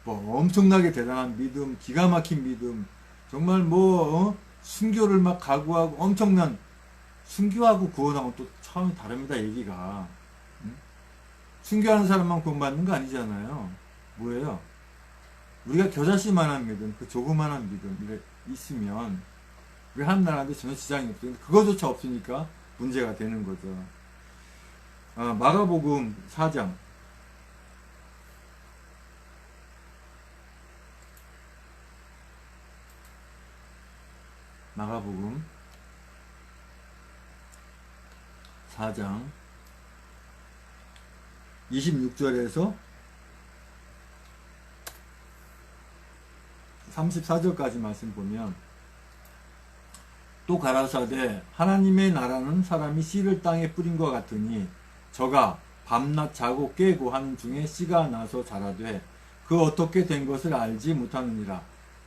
뭐 엄청나게 대단한 믿음, 기가 막힌 믿음, 정말 순교를 막 각오하고 엄청난 순교하고 구원하고 또 차원이 다릅니다. 얘기가. 순교하는 사람만 구원받는 거 아니잖아요. 뭐예요? 우리가 겨자씨만한 믿음, 그 조그만한 믿음 있으면 우리 하나님 나라한테 전혀 지장이 없어요. 그거조차 없으니까 문제가 되는 거죠. 마가복음 4장 마가복음 4장 26절에서 34절까지 말씀 보면, 또 가라사대 하나님의 나라는 사람이 씨를 땅에 뿌린 것 같으니 저가 밤낮 자고 깨고 하는 중에 씨가 나서 자라되 그 어떻게 된 것을 알지 못하느니라.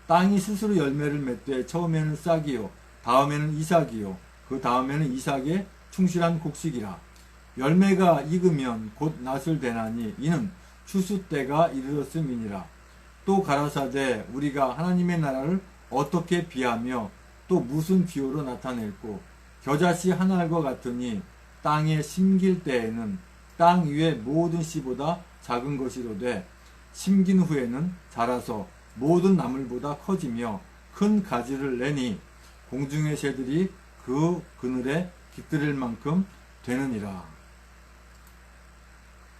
땅이 스스로 열매를 맺되 처음에는 싹이요 다음에는 이삭이요 그 다음에는 이삭의 충실한 곡식이라. 열매가 익으면 곧 낫을 대나니 이는 추수 때가 이르렀음이니라. 또 가라사대 우리가 하나님의 나라를 어떻게 비하며 또 무슨 비유로 나타낼꼬. 겨자씨 한 알과 같으니 땅에 심길 때에는 땅 위의 모든 씨보다 작은 것이로되 심긴 후에는 자라서 모든 나물보다 커지며 큰 가지를 내니 공중의 새들이 그 그늘에 깃들일 만큼 되느니라.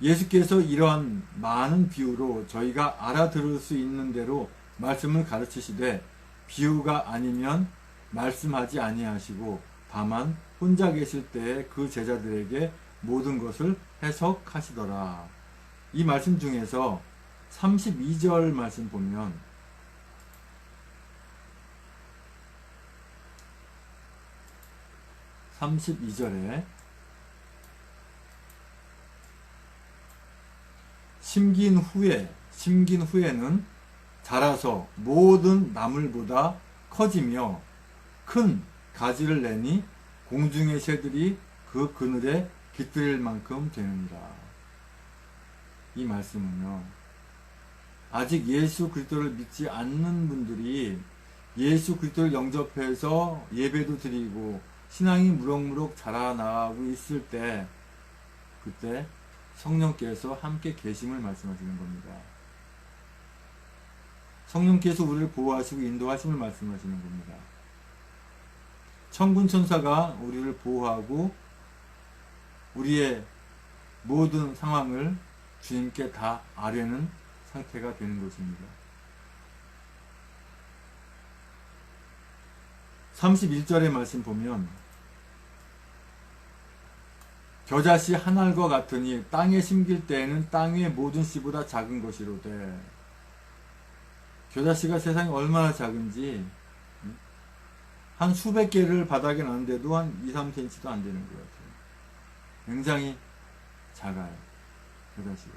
예수께서 이러한 많은 비유로 저희가 알아들을 수 있는 대로 말씀을 가르치시되 비유가 아니면 말씀하지 아니하시고 다만 혼자 계실 때에 그 제자들에게 모든 것을 해석하시더라. 이 말씀 중에서 32절 말씀 보면 심긴 후에는 자라서 모든 나물보다 커지며 큰 가지를 내니 공중의 새들이 그 그늘에 깃들일 만큼 되느니라. 이 말씀은요, 아직 예수 그리스도를 믿지 않는 분들이 예수 그리스도를 영접해서 예배도 드리고 신앙이 무럭무럭 자라나가고 있을 때, 그때 성령께서 함께 계심을 말씀하시는 겁니다. 성령께서 우리를 보호하시고 인도하심을 말씀하시는 겁니다. 천군 천사가 우리를 보호하고 우리의 모든 상황을 주님께 다 아뢰는 상태가 되는 것입니다. 31절의 말씀 보면 겨자씨 한 알과 같으니 땅에 심길 때에는 땅 위의 모든 씨보다 작은 것이로되. 겨자씨가 세상에 얼마나 작은지 한 수백 개를 바닥에 놨는데도 한 2-3cm도 안 되는 것 같아요. 굉장히 작아요, 겨자씨가.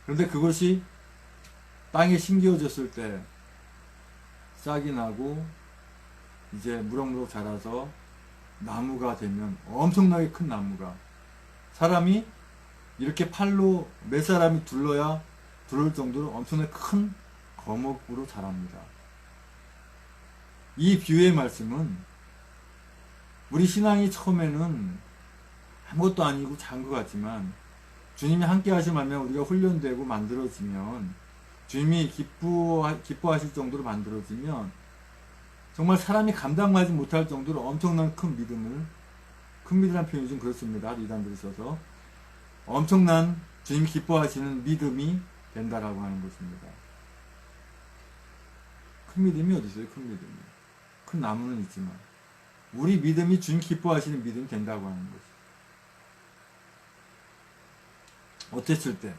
그런데 그것이 땅에 심겨졌을 때 싹이 나고 이제 무럭무럭 자라서 나무가 되면, 엄청나게 큰 나무가, 사람이 이렇게 팔로 몇 사람이 둘러올 정도로 엄청나게 큰 거목으로 자랍니다. 이 비유의 말씀은 우리 신앙이 처음에는 아무것도 아니고 작은 것 같지만 주님이 함께 하시면 우리가 훈련되고 만들어지면 주님이 기뻐하실 정도로 만들어지면 정말 사람이 감당하지 못할 정도로 엄청난 큰 믿음이라는 표현이 좀 그렇습니다. 이단들이 써서 엄청난 주님이 기뻐하시는 믿음이 된다라고 하는 것입니다. 큰 믿음이 어디 있어요? 큰 믿음이. 큰 나무는 있지만 우리 믿음이 주님 기뻐하시는 믿음이 된다고 하는 것이. 어땠을 때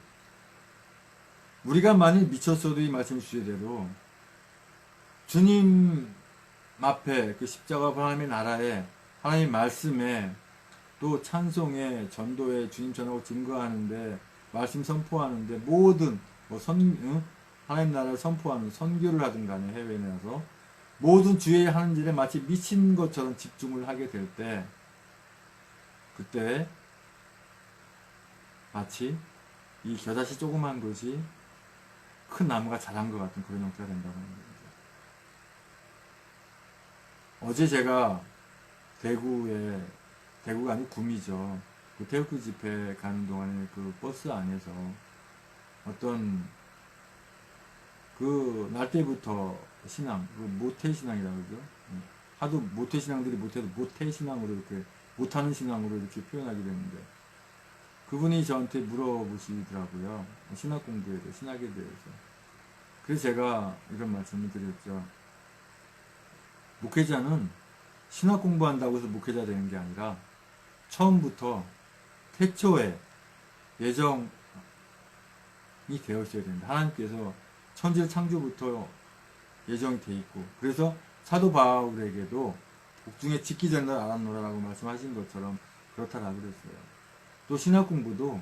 우리가 만일 미쳤어도 이 말씀 주제대로 주님 앞에 그 십자가 하나님의 나라에 하나님 말씀에 또 찬송에 전도에 주님 전하고 증거하는데 말씀 선포하는데 모든 하나님 나라를 선포하는 선교를 하든 간에 해외에 나서 모든 주의 하는 일에 마치 미친 것처럼 집중을 하게 될 때 그때 마치 이 겨자씨 조그만 것이 큰 나무가 자란 것 같은 그런 형태가 된다고 하는 겁니다. 어제 제가 대구가 아니고 구미죠. 그 태극기 집회 가는 동안에 그 버스 안에서 어떤 그 날 때부터 신앙, 그 모태신앙이라고 그러죠. 하도 모태신앙들이 못해도 모태신앙으로 이렇게 못하는 신앙으로 이렇게 표현하게 되는데 그분이 저한테 물어보시더라고요. 신학 공부에 대해서, 신학에 대해서. 그래서 제가 이런 말씀을 드렸죠. 목회자는 신학 공부한다고 해서 목회자 되는 게 아니라 처음부터 태초에 예정이 되었어야 된다. 하나님께서 천지를 창조부터 예정이 돼 있고 그래서 사도 바울에게도 복중에 짓기 전에 알았노라라고 말씀하신 것처럼 그렇다라고 그랬어요. 또 신학 공부도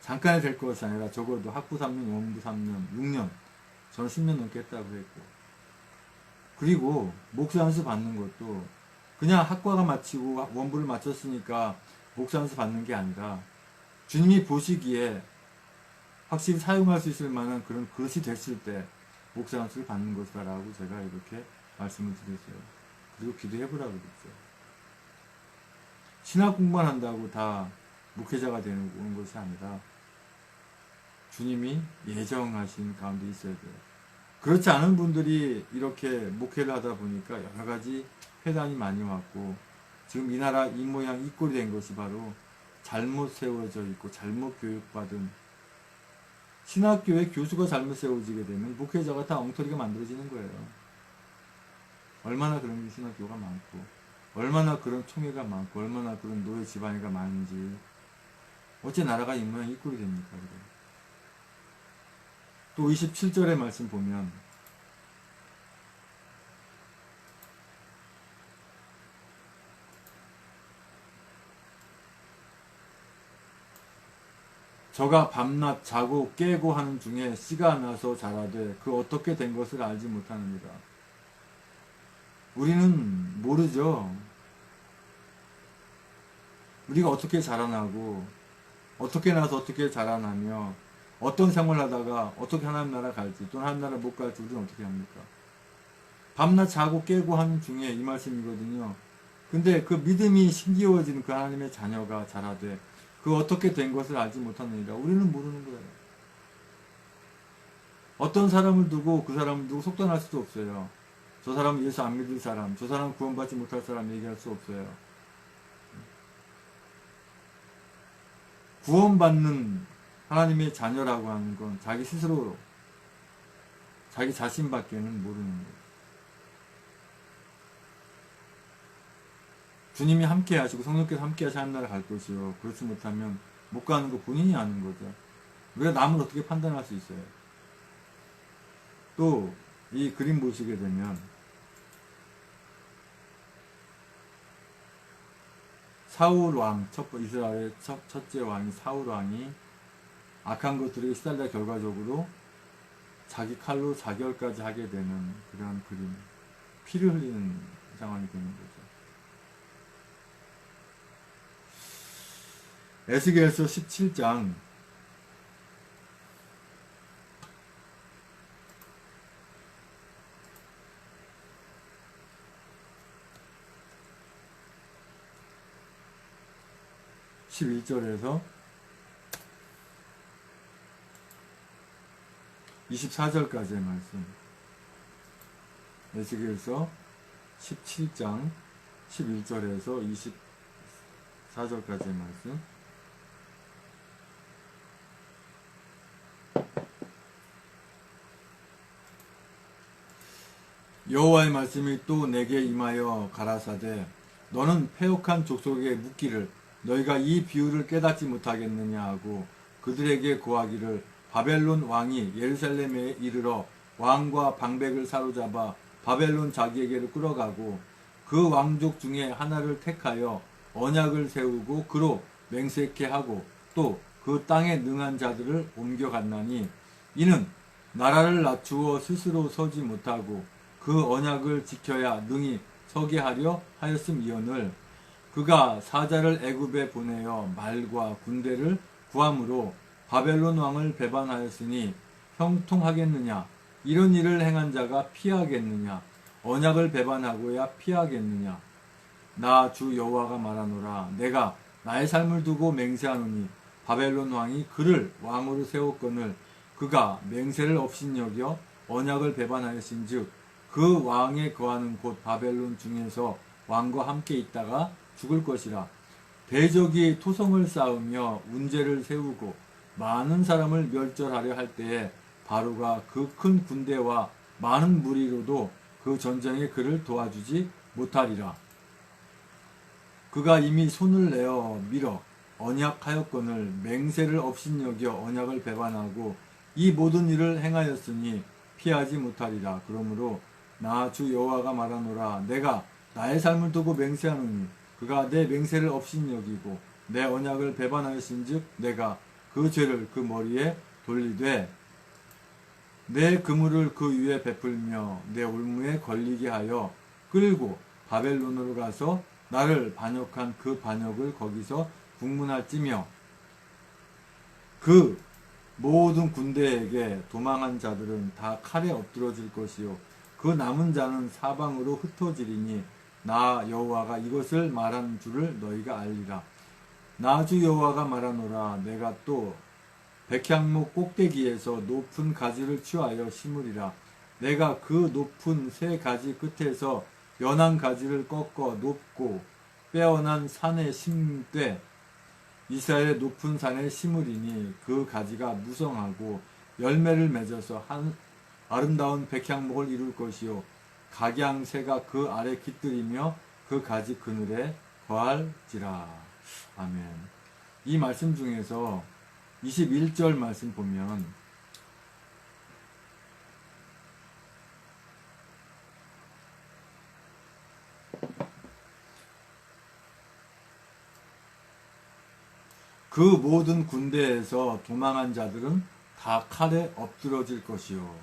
잠깐에 될 것이 아니라 적어도 학부 3년, 원부 3년, 6년 저는 10년 넘게 했다고 했고 그리고 목사 안수 받는 것도 그냥 학과가 마치고 원부를 마쳤으니까 목사 안수 받는 게 아니라 주님이 보시기에 확실히 사용할 수 있을 만한 그런 그릇이 됐을 때 목사 안수를 받는 것이다라고 제가 이렇게 말씀을 드렸어요. 그리고 기도해보라고 그랬죠. 신학 공부만 한다고 다 목회자가 되는 것이 아니라 주님이 예정하신 가운데 있어야 돼요. 그렇지 않은 분들이 이렇게 목회를 하다 보니까 여러 가지 회단이 많이 왔고 지금 이 나라 이 모양 이 꼴이 된 것이 바로 잘못 세워져 있고 잘못 교육받은 신학교의 교수가 잘못 세워지게 되면 목회자가 다 엉터리가 만들어지는 거예요. 얼마나 그런 신학교가 많고 얼마나 그런 총회가 많고 얼마나 그런 노예 집안이가 많은지 어째 나라가 이 모양 이 꼴이 됩니까? 그래. 또 27절의 말씀 보면 저가 밤낮 자고 깨고 하는 중에 씨가 나서 자라되 그 어떻게 된 것을 알지 못하느니라. 우리는 모르죠. 우리가 어떻게 자라나고 어떻게 나서 어떻게 자라나며 어떤 생활을 하다가 어떻게 하나님 나라 갈지 또는 하나님 나라 못 갈지 우리는 어떻게 합니까? 밤낮 자고 깨고 하는 중에 이 말씀이거든요. 근데 그 믿음이 신기워지는 그 하나님의 자녀가 자라되 그 어떻게 된 것을 알지 못하느니라. 우리는 모르는 거예요. 어떤 사람을 두고 그 사람을 두고 속단할 수도 없어요. 저 사람은 예수 안 믿을 사람, 저 사람은 구원받지 못할 사람 얘기할 수 없어요. 구원받는 하나님의 자녀라고 하는 건 자기 스스로 자기 자신밖에는 모르는 거예요. 주님이 함께 하시고 성령께서 함께 하시 하는 나라 갈 것이요. 그렇지 못하면 못 가는 거 본인이 아는 거죠. 우리가 남을 어떻게 판단할 수 있어요. 또 이 그림 보시게 되면 사울 왕, 이스라엘의 첫째 왕이 사울 왕이 악한 것들에게 시달리다 결과적으로 자기 칼로 자결까지 하게 되는 그러한 그림, 피를 흘리는 상황이 되는 거죠. 에스겔서 17장 11절에서 24절까지의 말씀. 에스겔서 17장 11절에서 24절까지의 말씀. 여호와의 말씀이 또 내게 임하여 가라사대 너는 패역한 족속에게 묻기를 너희가 이 비유를 깨닫지 못하겠느냐 하고 그들에게 고하기를 바벨론 왕이 예루살렘에 이르러 왕과 방백을 사로잡아 바벨론 자기에게로 끌어가고 그 왕족 중에 하나를 택하여 언약을 세우고 그로 맹세케 하고 또 그 땅에 능한 자들을 옮겨갔나니 이는 나라를 낮추어 스스로 서지 못하고 그 언약을 지켜야 능히 서게 하려 하였음이오늘 그가 사자를 애굽에 보내어 말과 군대를 구함으로 바벨론 왕을 배반하였으니 형통하겠느냐 이런 일을 행한 자가 피하겠느냐 언약을 배반하고야 피하겠느냐 나 주 여호와가 말하노라 내가 나의 삶을 두고 맹세하노니 바벨론 왕이 그를 왕으로 세웠거늘 그가 맹세를 업신여겨 언약을 배반하였은즉 그 왕에 거하는 곳 바벨론 중에서 왕과 함께 있다가 죽을 것이라. 대적이 토성을 쌓으며 운제를 세우고 많은 사람을 멸절하려 할 때에 바로가 그 큰 군대와 많은 무리로도 그 전쟁에 그를 도와주지 못하리라. 그가 이미 손을 내어 밀어 언약하였거늘 맹세를 업신여겨 언약을 배반하고 이 모든 일을 행하였으니 피하지 못하리라. 그러므로 나 주 여호와가 말하노라 내가 나의 삶을 두고 맹세하노니 그가 내 맹세를 업신여기고 내 언약을 배반하였은즉 내가 그 죄를 그 머리에 돌리되 내 그물을 그 위에 베풀며 내 올무에 걸리게 하여 끌고 바벨론으로 가서 나를 반역한 그 반역을 거기서 국문할지며 그 모든 군대에게 도망한 자들은 다 칼에 엎드러질 것이요 그 남은 자는 사방으로 흩어지리니 나 여호와가 이것을 말한 줄을 너희가 알리라. 나 주 여호와가 말하노라 내가 또 백향목 꼭대기에서 높은 가지를 취하여 심으리라. 내가 그 높은 새 가지 끝에서 연한 가지를 꺾어 높고 빼어난 산에 심되 이스라엘의 높은 산에 심으리니 그 가지가 무성하고 열매를 맺어서 한 아름다운 백향목을 이룰 것이요 각양새가 그 아래 깃들이며 그 가지 그늘에 거할지라. 아멘. 이 말씀 중에서 21절 말씀 보면 그 모든 군대에서 도망한 자들은 다 칼에 엎드러질 것이요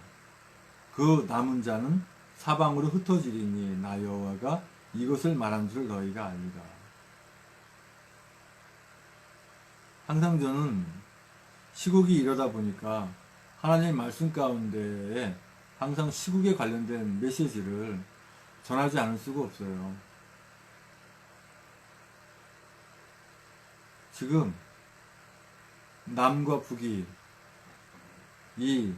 그 남은 자는 사방으로 흩어지리니 나 여호와가 이것을 말한 줄 너희가 알리라. 항상 저는 시국이 이러다 보니까 하나님 말씀 가운데에 항상 시국에 관련된 메시지를 전하지 않을 수가 없어요. 지금 남과 북이 이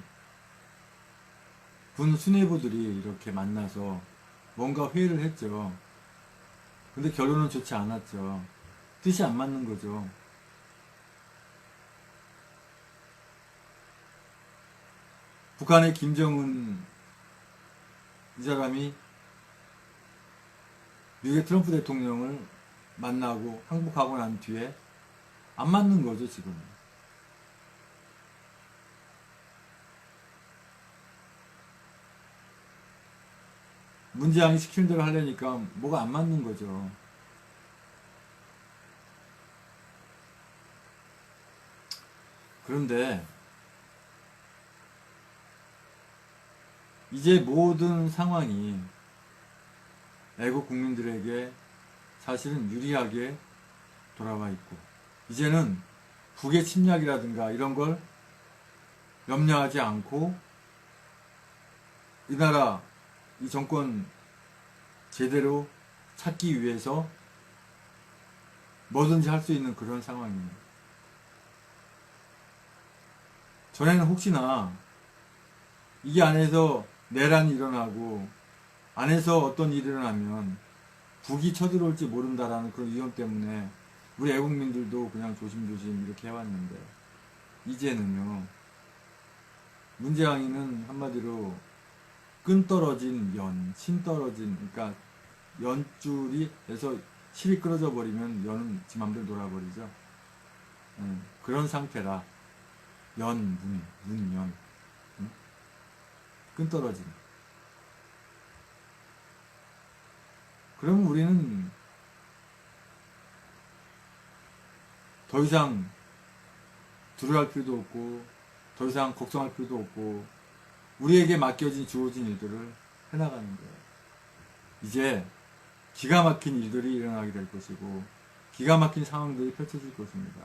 군 수뇌부들이 이렇게 만나서 뭔가 회의를 했죠. 근데 결론은 좋지 않았죠. 뜻이 안 맞는 거죠. 북한의 김정은 이 사람이 미국의 트럼프 대통령을 만나고 항복하고 난 뒤에 안 맞는 거죠, 지금. 문재양이 시키는 대로 하려니까 뭐가 안 맞는 거죠. 그런데 이제 모든 상황이 애국 국민들에게 사실은 유리하게 돌아와 있고 이제는 북의 침략이라든가 이런 걸 염려하지 않고 이 나라 이 정권 제대로 찾기 위해서 뭐든지 할 수 있는 그런 상황입니다. 전에는 혹시나 이게 안에서 내란이 일어나고 안에서 어떤 일이 일어나면 북이 쳐들어올지 모른다라는 그런 위험 때문에 우리 애국민들도 그냥 조심조심 이렇게 해왔는데 이제는요, 문재왕이는 한마디로 끈 떨어진 연, 신 떨어진, 그러니까 연줄이 해서 실이 끊어져 버리면 연은 지 맘대로 놀아버리죠. 그런 상태라 연, 문, 연, 끈 떨어진. 그럼 우리는 더 이상 두려워할 필요도 없고 더 이상 걱정할 필요도 없고 우리에게 맡겨진 주어진 일들을 해나가는 거예요. 이제 기가 막힌 일들이 일어나게 될 것이고 기가 막힌 상황들이 펼쳐질 것입니다.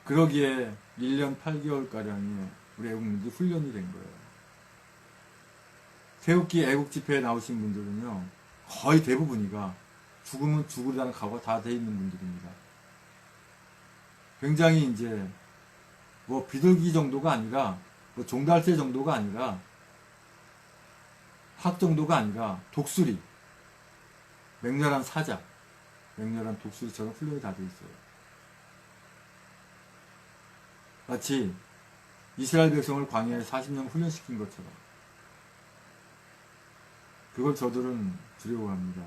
그러기에 1년 8개월가량의 우리 애국민들이 훈련이 된 거예요. 태극기 애국집회에 나오신 분들은요, 거의 대부분이가 죽으면 죽으라는 각오가 다 돼 있는 분들입니다. 굉장히 이제 뭐 비둘기 정도가 아니라 뭐 종달새 정도가 아니라 학 정도가 아니라 독수리, 맹렬한 사자, 맹렬한 독수리처럼 훈련이 다 돼 있어요. 마치 이스라엘 백성을 광야에 40년 훈련시킨 것처럼 그걸 저들은 두려워합니다.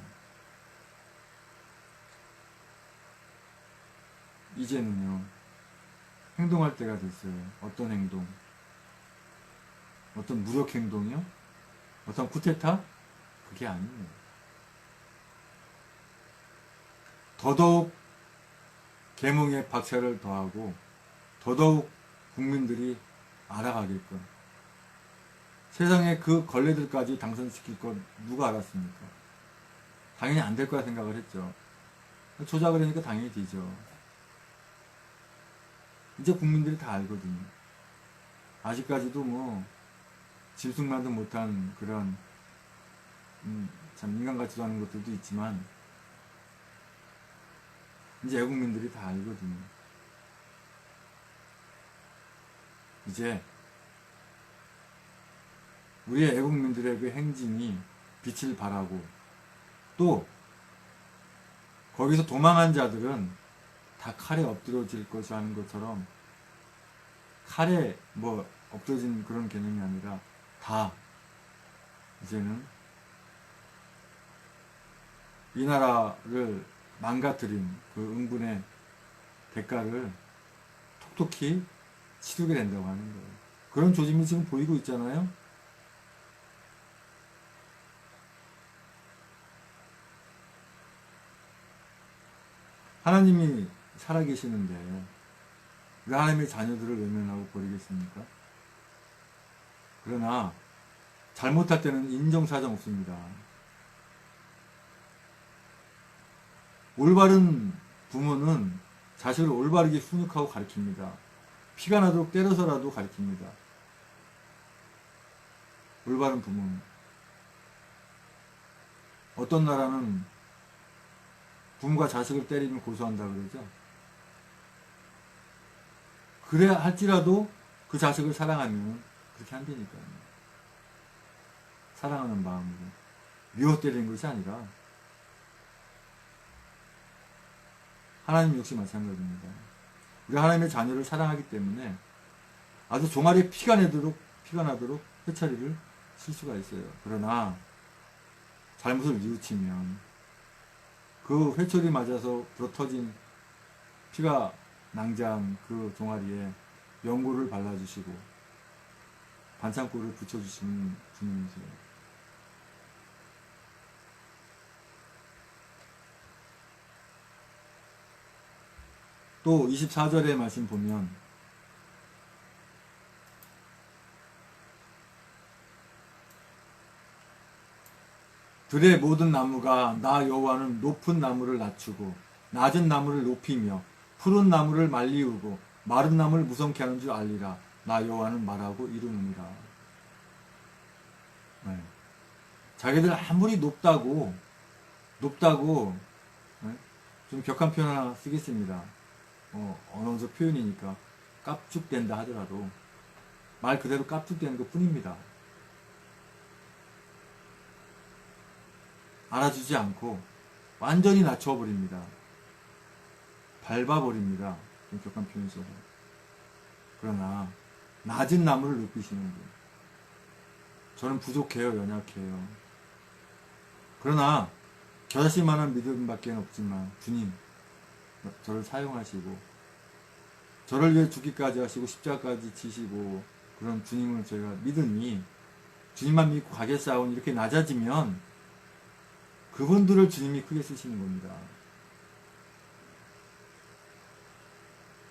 이제는요, 행동할 때가 됐어요. 어떤 행동? 어떤 무력 행동이요? 어떤 쿠데타? 그게 아니에요. 더더욱 계몽에 박차를 더하고 더더욱 국민들이 알아가게끔 세상에 그 걸레들까지 당선시킬 건 누가 알았습니까? 당연히 안 될 거라 생각을 했죠. 조작을 하니까 당연히 되죠. 이제 국민들이 다 알거든요. 아직까지도 뭐 짐승만도 못한 그런 참 인간 같지도 않은 것들도 있지만 이제 애국민들이 다 알거든요. 이제 우리의 애국민들의 그 행진이 빛을 발하고 또 거기서 도망한 자들은 다 칼에 엎드러질 것이 하는 것처럼 칼에 뭐 엎드러진 그런 개념이 아니라 다 이제는 이 나라를 망가뜨린 그 응분의 대가를 톡톡히 치르게 된다고 하는 거예요. 그런 조짐이 지금 보이고 있잖아요. 하나님이 살아계시는데 왜 하나님의 자녀들을 외면하고 버리겠습니까? 그러나 잘못할 때는 인정사정 없습니다. 올바른 부모는 자식을 올바르게 훈육하고 가르칩니다. 피가 나도록 때려서라도 가르칩니다. 올바른 부모는. 어떤 나라는 부모가 자식을 때리면 고소한다 그러죠. 그래야 할지라도 그 자식을 사랑하면 그렇게 한다니까요. 사랑하는 마음으로. 미워 때리는 것이 아니라 하나님 역시 마찬가지입니다. 우리 하나님의 자녀를 사랑하기 때문에 아주 종아리에 피가 나도록 회차리를 칠 수가 있어요. 그러나 잘못을 뉘우치면 그 회초리 맞아서 불어터진 피가 낭자한 그 종아리에 연고를 발라주시고 반창고를 붙여주시는 주님이세요. 또 24절의 말씀 보면 들의 모든 나무가 나 여호와는 높은 나무를 낮추고 낮은 나무를 높이며 푸른 나무를 말리우고 마른 나무를 무성케 하는 줄 알리라. 나 여호와는 말하고 이루느니라. 네. 자기들 아무리 높다고 네? 좀 격한 표현 하나 쓰겠습니다. 언어적 표현이니까 깝죽된다 하더라도 말 그대로 깝죽되는 것 뿐입니다. 알아주지 않고 완전히 낮춰버립니다. 밟아버립니다. 좀 격한 표현 써서. 그러나 낮은 나무를 높이시는 분. 저는 부족해요. 연약해요. 그러나 겨자씨만한 믿음밖에 없지만 주님 저를 사용하시고 저를 위해 죽기까지 하시고 십자가까지 지시고 그런 주님을 저희가 믿으니 주님만 믿고 가겠사오니 이렇게 낮아지면 그분들을 주님이 크게 쓰시는 겁니다.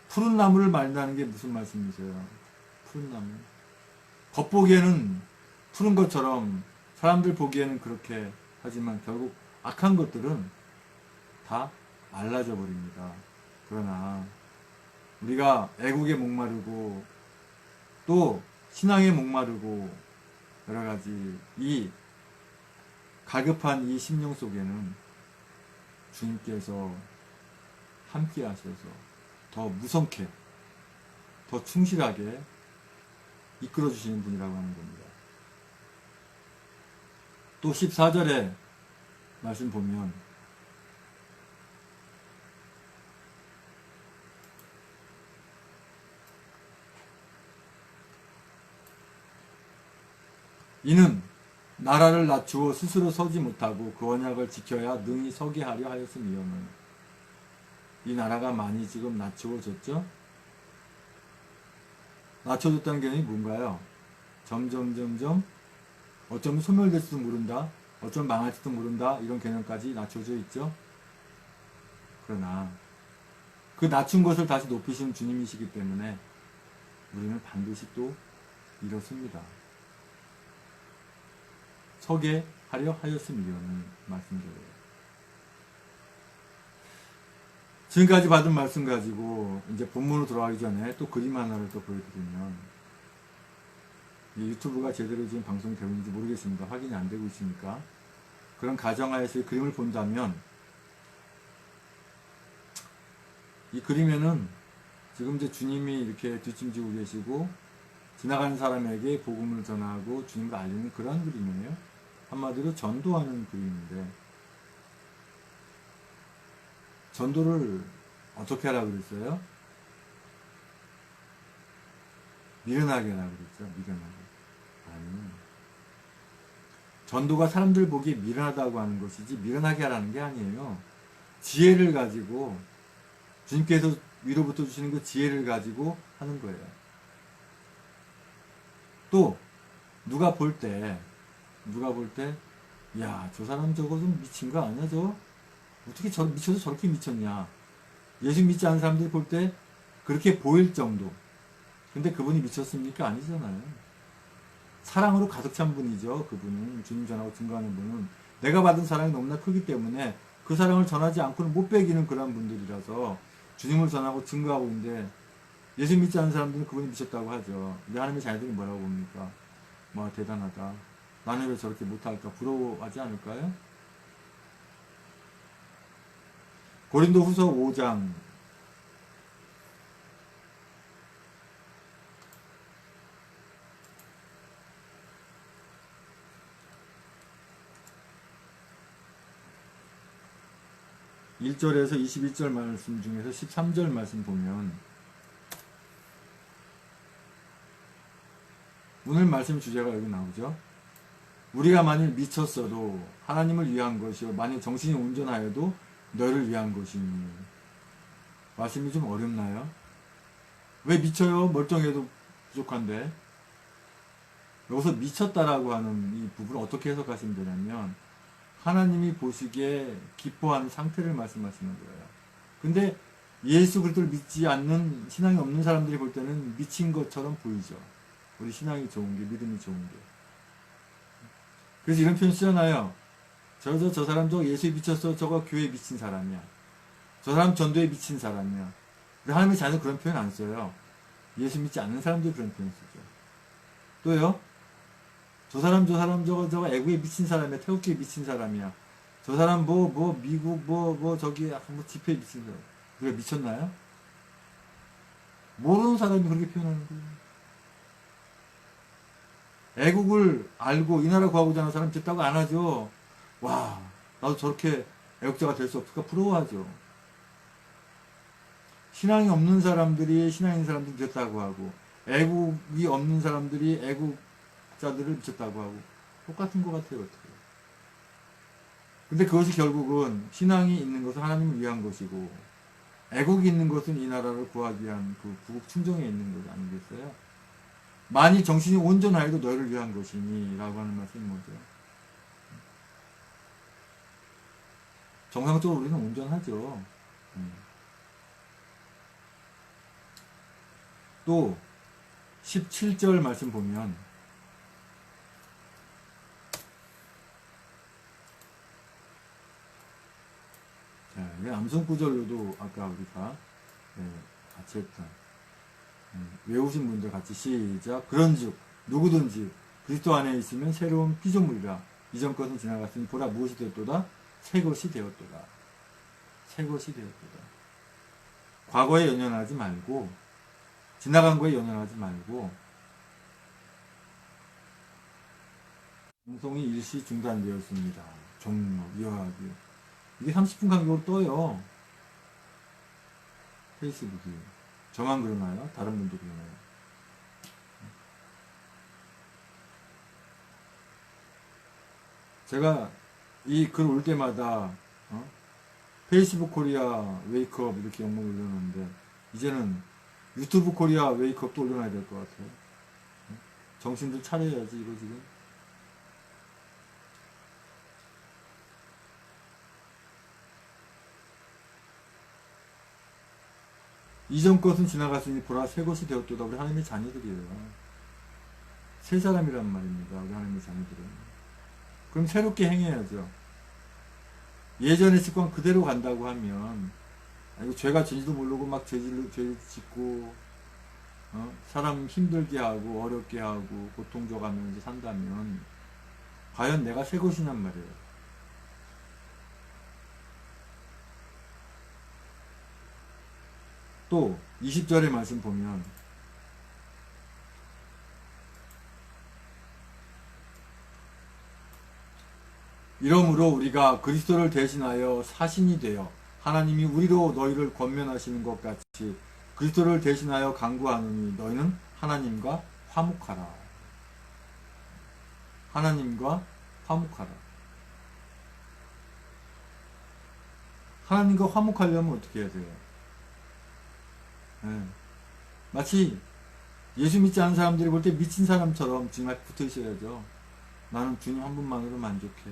푸른 나무를 말린다는 게 무슨 말씀이세요? 푸른 나무. 겉보기에는 푸른 것처럼 사람들 보기에는 그렇게 하지만 결국 악한 것들은 다 말라져 버립니다. 그러나 우리가 애국에 목마르고 또 신앙에 목마르고 여러 가지 이 가급한 이 심령 속에는 주님께서 함께 하셔서 더 무성케, 더 충실하게 이끌어 주시는 분이라고 하는 겁니다. 또 14절에 말씀 보면 이는 나라를 낮추어 스스로 서지 못하고 그 언약을 지켜야 능히 서게 하려 하였음이오늘. 이 나라가 많이 지금 낮추어졌죠? 낮춰졌다는 개념이 뭔가요? 점점 어쩌면 소멸될지도 모른다, 어쩌면 망할지도 모른다, 이런 개념까지 낮춰져 있죠? 그러나 그 낮춘 것을 다시 높이신 주님이시기 때문에 우리는 반드시 또 이렇습니다. 서게 하려 하였음이라는 말씀드려요. 지금까지 받은 말씀 가지고 이제 본문으로 돌아가기 전에 또 그림 하나를 또 보여드리면, 이 유튜브가 제대로 지금 방송이 되고 있는지 모르겠습니다. 확인이 안 되고 있으니까. 그런 가정하에서의 그림을 본다면, 이 그림에는 지금 이제 주님이 이렇게 뒷짐지고 계시고 지나가는 사람에게 복음을 전하고 주님을 알리는 그런 그림이에요. 한마디로 전도하는 그림인데, 전도를 어떻게 하라고 그랬어요? 미련하게 하라고 그랬죠. 미련하게. 아니, 전도가 사람들 보기에 미련하다고 하는 것이지 미련하게 하라는 게 아니에요. 지혜를 가지고, 주님께서 위로부터 주시는 그 지혜를 가지고 하는 거예요. 또 누가 볼 때 야, 저 사람 저거 좀 미친 거 아니야 저? 어떻게 미쳐서 저렇게 미쳤냐? 예수 믿지 않는 사람들이 볼 때 그렇게 보일 정도. 근데 그분이 미쳤습니까? 아니잖아요. 사랑으로 가득 찬 분이죠. 그분은, 주님 전하고 증거하는 분은 내가 받은 사랑이 너무나 크기 때문에 그 사랑을 전하지 않고는 못 배기는 그런 분들이라서 주님을 전하고 증거하고 있는데, 예수 믿지 않는 사람들은 그분이 미쳤다고 하죠. 우리 하나님의 자녀들이 뭐라고 봅니까? 뭐 대단하다. 나는 왜 저렇게 못할까? 부러워하지 않을까요? 고린도 후서 5장 1절에서 21절 말씀 중에서 13절 말씀 보면, 오늘 말씀 주제가 여기 나오죠. 우리가 만일 미쳤어도 하나님을 위한 것이요 만일 정신이 온전하여도 너를 위한 것이니. 말씀이 좀 어렵나요? 왜 미쳐요? 멀쩡해도 부족한데. 여기서 미쳤다라고 하는 이 부분을 어떻게 해석하시면 되냐면, 하나님이 보시기에 기뻐하는 상태를 말씀하시는 거예요. 근데 예수 그리스도를 믿지 않는, 신앙이 없는 사람들이 볼 때는 미친 것처럼 보이죠. 우리 신앙이 좋은 게, 믿음이 좋은 게. 그래서 이런 표현 쓰잖아요. 저 사람 저 예수에 미쳤어. 저거 교회에 미친 사람이야. 저 사람 전도에 미친 사람이야. 근데 하나님의 자녀는 그런 표현 안 써요. 예수 믿지 않는 사람들이 그런 표현 쓰죠. 또요, 저 사람 저거 애국에 미친 사람이야. 태극기에 미친 사람이야. 저 사람 미국 저기 뭐 집회에 미친 사람. 우리가 미쳤나요? 모르는 사람이 그렇게 표현하는 거예요. 애국을 알고 이 나라 구하고자 하는 사람 됐다고 안 하죠. 와, 나도 저렇게 애국자가 될 수 없을까 부러워하죠. 신앙이 없는 사람들이 신앙 있는 사람들 됐다고 하고, 애국이 없는 사람들이 애국자들을 미쳤다고 하고, 똑같은 것 같아요. 어떻게. 근데 그것이 결국은 신앙이 있는 것은 하나님을 위한 것이고, 애국이 있는 것은 이 나라를 구하기 위한 그 구국 충정에 있는 것 아니겠어요? 만일 정신이 온전하여도 너희를 위한 것이니 라고 하는 말씀이 뭐죠? 정상적으로 우리는 온전하죠. 또 17절 말씀 보면, 자, 이 암송 구절로도 아까 우리가 같이 했던 외우신 분들 같이 시작. 그런즉 누구든지 그리스도 안에 있으면 새로운 피조물이라. 이전 것은 지나갔으니 보라 무엇이 되었도다. 새 것이 되었도다. 새 것이 되었도다. 과거에 연연하지 말고, 지나간 거에 연연하지 말고, 방송이 일시 중단되었습니다. 종료, 이어하기. 이게 30분 간격으로 떠요. 페이스북이. 저만 그러나요? 다른 분도 그러나요? 제가 이 글 올 때마다 페이스북 코리아 웨이크업 이렇게 영상 올려놓는데, 이제는 유튜브 코리아 웨이크업도 올려놔야 될 것 같아요. 정신들 차려야지 이거 지금. 이전 것은 지나갔으니 보라 새 것이 되었도다. 우리 하나님의 자녀들이에요. 새 사람이란 말입니다. 우리 하나님의 자녀들은. 그럼 새롭게 행해야죠. 예전의 습관 그대로 간다고 하면, 이거 죄가 죄지도 모르고 막 죄 짓고 사람 힘들게 하고 어렵게 하고 고통 줘가면서 산다면 과연 내가 새 것이냔 말이에요. 또 20절의 말씀 보면, 이러므로 우리가 그리스도를 대신하여 사신이 되어 하나님이 우리로 너희를 권면하시는 것 같이 그리스도를 대신하여 간구하느니 너희는 하나님과 화목하라. 하나님과 화목하라. 하나님과 화목하려면 어떻게 해야 돼요? 마치 예수 믿지 않은 사람들이 볼 때 미친 사람처럼 주님 앞에 붙어 있어야죠. 나는 주님 한 분만으로 만족해.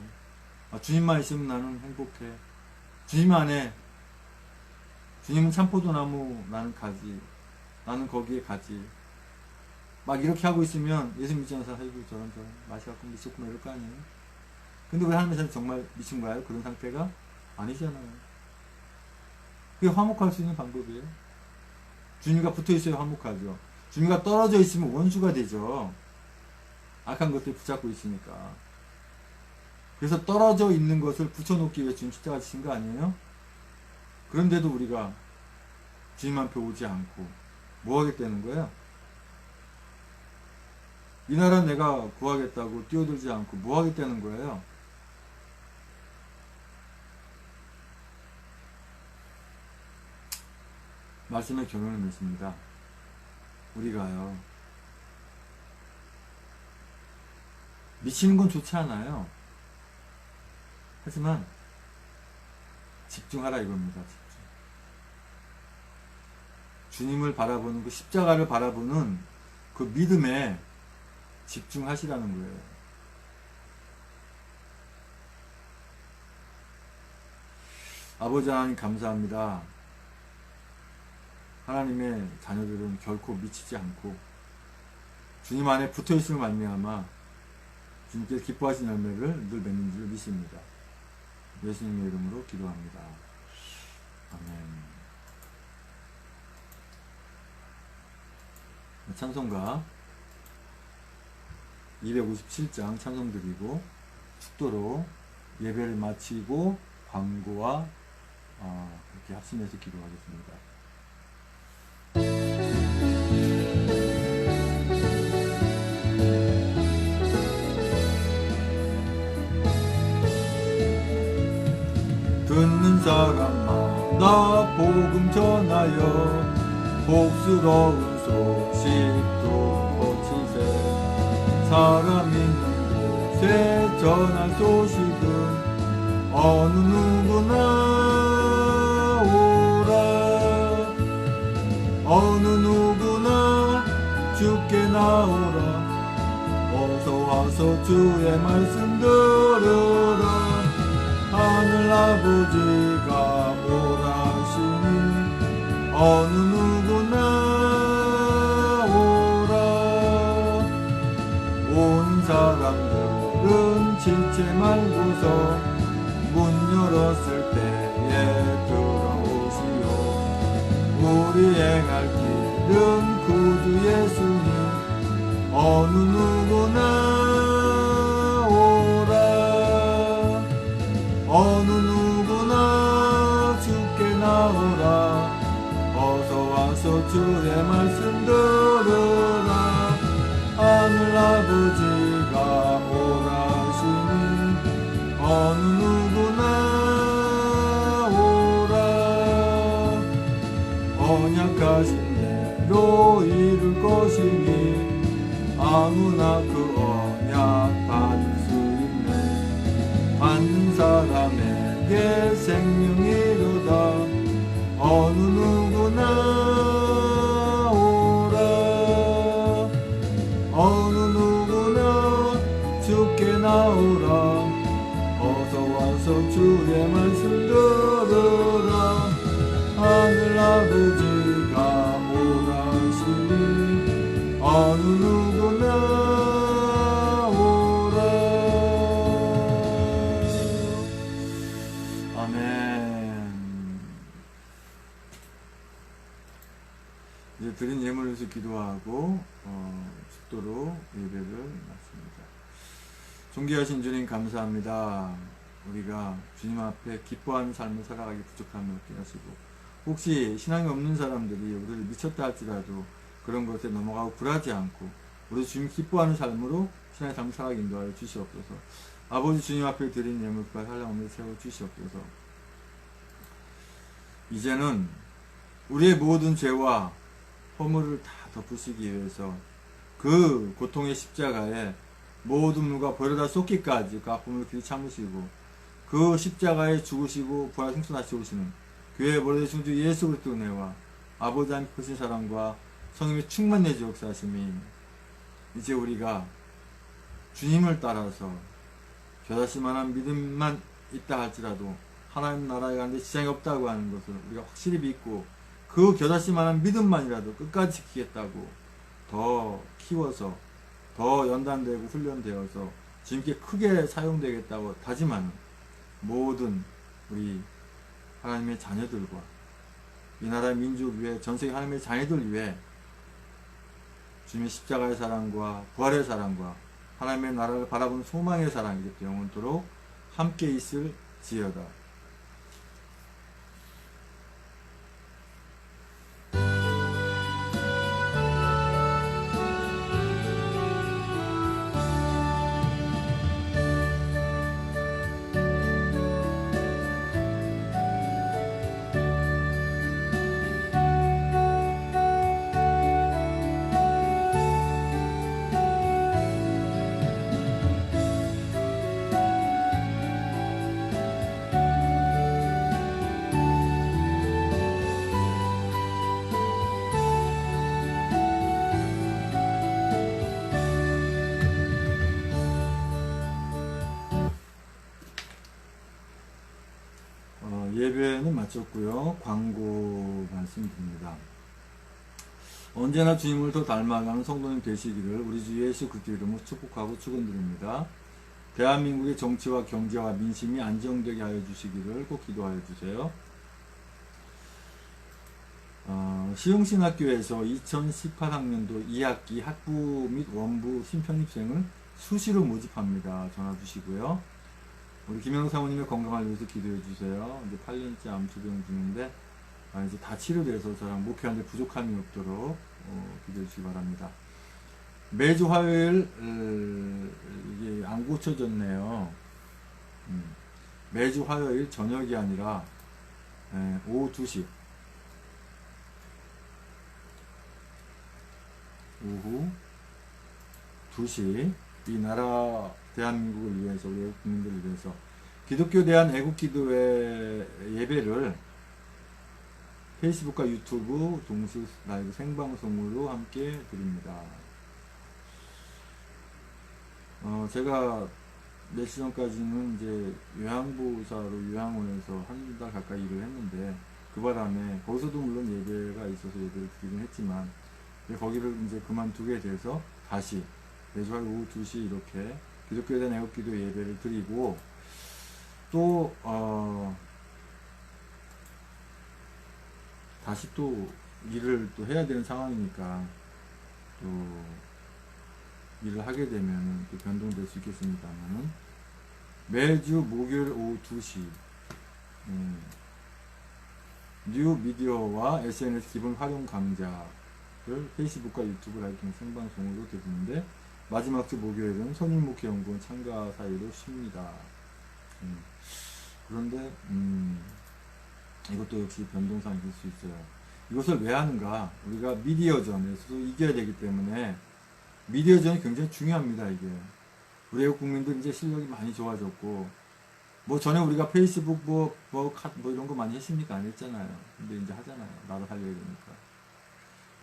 주님만 있으면 나는 행복해. 주님 안에, 주님은 참포도나무, 나는 가지. 나는 거기에 가지. 막 이렇게 하고 있으면 예수 믿지 않은 사람, 아이고 저런 맛이 갖고 미쳤구나 이럴 거 아니에요. 근데 우리 하나님께서는 정말 미친 거예요? 그런 상태가 아니잖아요. 그게 화목할 수 있는 방법이에요. 주님과 붙어 있어야 화목하죠. 주님과 떨어져 있으면 원수가 되죠. 악한 것들이 붙잡고 있으니까. 그래서 떨어져 있는 것을 붙여놓기 위해 주님 십자가 지신 거 아니에요? 그런데도 우리가 주님 앞에 오지 않고 뭐 하겠다는 거야? 이 나라 내가 구하겠다고 뛰어들지 않고 뭐 하겠다는 거예요? 말씀에 결론을 맺습니다. 우리가요, 미치는 건 좋지 않아요. 하지만 집중하라 이겁니다. 집중. 주님을 바라보는 그 십자가를 바라보는 그 믿음에 집중하시라는 거예요. 아버지 하나님 감사합니다. 하나님의 자녀들은 결코 미치지 않고 주님 안에 붙어있음을 말미암아 주님께서 기뻐하신 열매를 늘 맺는 줄 믿습니다. 예수님의 이름으로 기도합니다. 아멘. 찬송가 257장 찬송 드리고 축도로 예배를 마치고 광고와 이렇게 합심해서 기도하겠습니다. 듣는 사람마다 복음 전하여 복스러운 소식도 퍼치세. 사람 있는 곳에 전할 소식은 어느 누구나 오라. 어느 누구나 주께 나오라. 어서 와서 주의 말씀 들으라. 하늘 아버지가 오라시니 어느 누구나 오라. 온 사람들은 지체 말고서 문 열었을 때에 들어오시오. 우리 행할 길은 구주 예수님 어느 누구나 어느 누구나 주께 나오라. 어서 와서 주의 말씀 들으라. 하늘 아버지가 오라시니 어느 누구나 오라. 언약하신 대로 이룰 것이니 아무나 그 언약 받을 수 있네. 받는 사람에게 생명이로다. 어느 누구나 오라. 어느 누구나 주께 나오라. 어서 와서 주의 말씀 들으라. 하늘 아버지가 오라시니 어느 누구나 이제 드린 예물을 위해서 기도하고 축도로 예배를 마칩니다. 존귀하신 주님 감사합니다. 우리가 주님 앞에 기뻐하는 삶을 살아가기 부족함을 얻게 하시고 혹시 신앙이 없는 사람들이 우리를 미쳤다 할지라도 그런 것에 넘어가고 굴하지 않고 우리 주님 기뻐하는 삶으로 신앙의 삶을 살아가게 인도하여 주시옵소서. 아버지 주님 앞에 드린 예물과 한량없는 세워 주시옵소서. 이제는 우리의 모든 죄와 허물을 다 덮으시기 위해서 그 고통의 십자가에 모든 누가 버려다 쏟기까지 그 아픔을 길이 참으시고 그 십자가에 죽으시고 부활 승천하시오시는 교회에 버려주신 주 예수 그리스도 은혜와 아버지 하나님 크신 사랑과 성령의 충만의 역사하심이 이제 우리가 주님을 따라서 겨자씨만한 믿음만 있다 할지라도 하나님 나라에 가는데 지장이 없다고 하는 것을 우리가 확실히 믿고 그 겨자씨만한 믿음만이라도 끝까지 지키겠다고 더 키워서 더 연단되고 훈련되어서 주님께 크게 사용되겠다고 다짐하는 모든 우리 하나님의 자녀들과 이 나라의 민족 위에 전세계 하나님의 자녀들 위해 주님의 십자가의 사랑과 부활의 사랑과 하나님의 나라를 바라보는 소망의 사랑이 이제 영원토록 함께 있을 지어다. 예배는 마쳤고요. 광고 말씀드립니다. 언제나 주님을 더 닮아가는 성도님 되시기를 우리 주 예수 그리스도 이름으로 축복하고 축원드립니다. 대한민국의 정치와 경제와 민심이 안정되게 하여 주시기를 꼭 기도하여 주세요. 시흥신학교에서 2018학년도 2학기 학부 및 원부 신편입생을 수시로 모집합니다. 전화 주시고요. 우리 김영우 사모님의 건강을 위해서 기도해 주세요. 이제 8년째 암투병 중인데 이제 다 치료돼서 저랑 목회하는데 부족함이 없도록 기도해 주시기 바랍니다. 매주 화요일 이게 안 고쳐졌네요. 매주 화요일 저녁이 아니라 오후 2시 오후 2시 이 나라 대한민국을 위해서 우리 애국 국민들을 위해서 기독교 대한 애국기도회 예배를 페이스북과 유튜브 동시 라이브 생방송으로 함께 드립니다. 제가 며칠 전까지는 이제 요양보호사로 요양원에서 한 달 가까이 일을 했는데 그 바람에 거기서도 물론 예배가 있어서 예배를 드리긴 했지만 거기를 이제 그만두게 돼서 다시 매주 오후 2시 이렇게 기독교에 대한 애국기도 예배를 드리고 또 다시 또 일을 또 해야 되는 상황이니까 또 일을 하게 되면 또 변동될 수 있겠습니다만은 매주 목요일 오후 2시 뉴 미디어와 SNS 기본 활용 강좌를 페이스북과 유튜브 라이브 통해 생방송으로 드리는데 마지막 주 목요일은 선임목회연구원 참가 사이로 쉽니다. 그런데 이것도 역시 변동사항이 될 수 있어요. 이것을 왜 하는가? 우리가 미디어전에서 이겨야 되기 때문에 미디어전이 굉장히 중요합니다. 이게 우리 애국 국민들 이제 실력이 많이 좋아졌고 뭐 전에 우리가 페이스북 뭐 이런 거 많이 했습니까? 안 했잖아요. 근데 이제 하잖아요. 나도 하려고 그러니까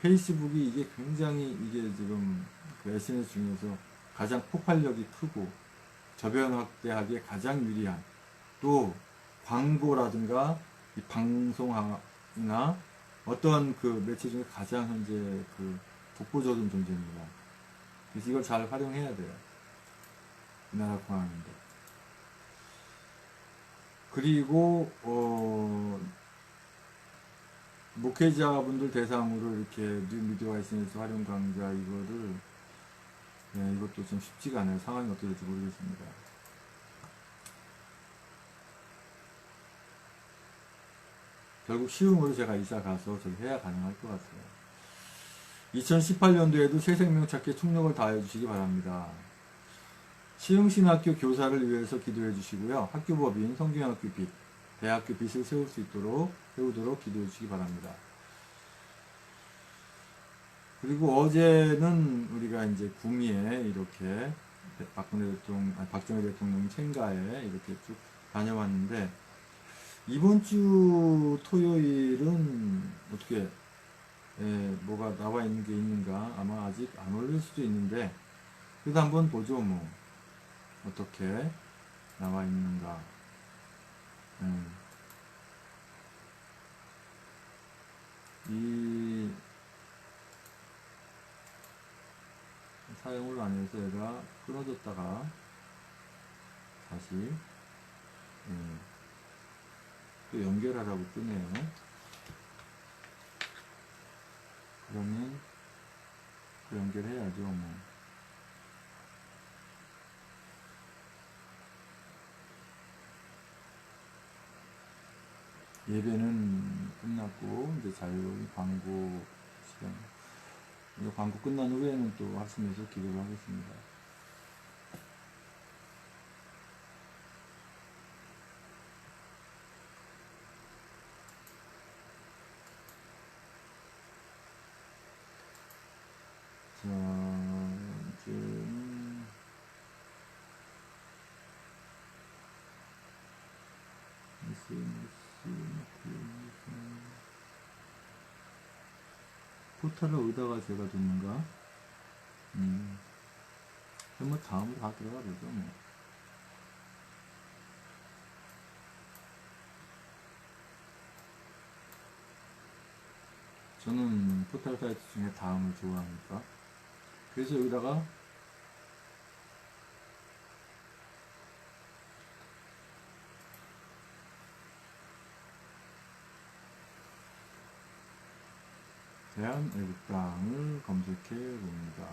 페이스북이 이게 굉장히 이게 지금 그 SNS 중에서 가장 폭발력이 크고 저변 확대하기에 가장 유리한 또 광고라든가 이 방송이나 어떤 그 매체 중에 가장 현재 그 독보적인 존재입니다. 그래서 이걸 잘 활용해야 돼요. 이 나라 공항인데. 그리고 목회자분들 대상으로 이렇게 뉴미디어 SNS 활용 강좌 이거를 이것도 좀 쉽지가 않아요. 상황이 어떻게 될지 모르겠습니다. 결국 시흥으로 제가 이사 가서 저기 해야 가능할 것 같아요. 2018년도에도 새생명 찾기에 총력을 다해 주시기 바랍니다. 시흥신학교 교사를 위해서 기도해 주시고요. 학교법인, 성균학교 빚, 대학교 빚을 세우도록 기도해 주시기 바랍니다. 그리고 어제는 우리가 이제 구미에 이렇게 박정희 대통령 생가에 이렇게 쭉 다녀왔는데 이번 주 토요일은 어떻게 뭐가 나와 있는 게 있는가? 아마 아직 안 올릴 수도 있는데 그래도 한번 보죠. 뭐 어떻게 나와 있는가? 이 사용을 안 해서 얘가 끊어졌다가 다시 또 연결하라고 뜨네요. 그러면 또 연결해야죠. 뭐. 예배는 끝났고 이제 자유로운 광고 시간. 이제 광고 끝난 후에는 또 하시면서 기도를 하겠습니다. 자, 지금 포탈을 어디다가 제가 뒀는가? 뭐 다음으로 다 들어가 보죠. 뭐. 저는 포탈 사이트 중에 다음을 좋아하니까. 그래서 여기다가 대한애국당을 검색해 봅니다.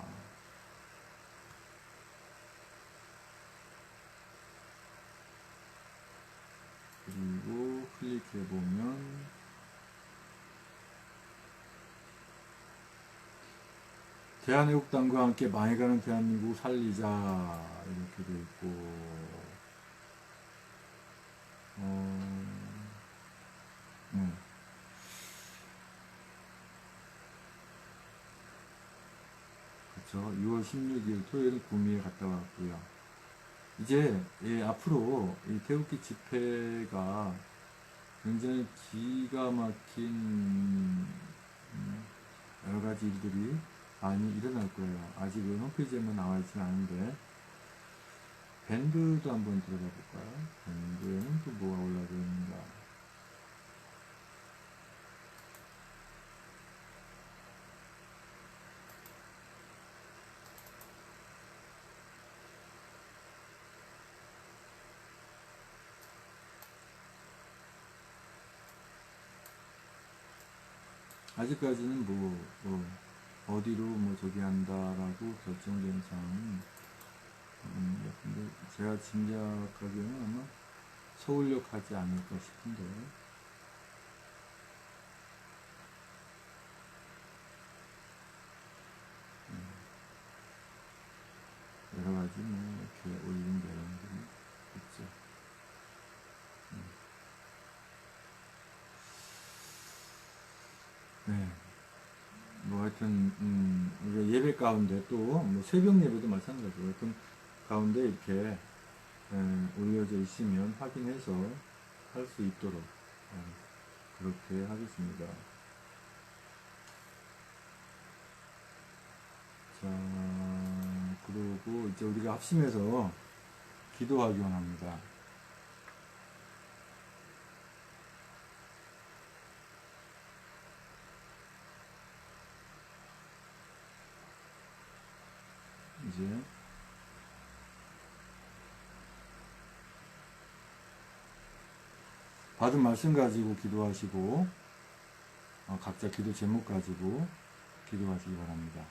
그리고 클릭해 보면 대한애국당과 함께 망해가는 대한민국 살리자 이렇게 돼 있고, 그렇죠. 6월 16일 토요일 구미에 갔다 왔고요. 이제 앞으로 이 태극기 집회가 굉장히 기가 막힌 여러 가지 일들이 많이 일어날 거예요. 아직은 홈페이지에만 나와 있지는 않은데, 밴드도 한번 들어가 볼까요? 밴드에는 또 뭐가 올라가 있는가? 아직까지는 어디로 저기 한다라고 결정된 사항은 근데 제가 짐작하기에는 아마 서울역 하지 않을까 싶은데, 여러 가지 이렇게 올린 내용들이 있죠. 네. 하여튼 우리가 예배 가운데 또 새벽 예배도 마찬가지고, 하여튼 가운데 이렇게 올려져 있으면 확인해서 할 수 있도록 그렇게 하겠습니다. 자, 그리고 이제 우리가 합심해서 기도하기 원합니다. 이제 받은 말씀 가지고 기도하시고, 각자 기도 제목 가지고 기도하시기 바랍니다.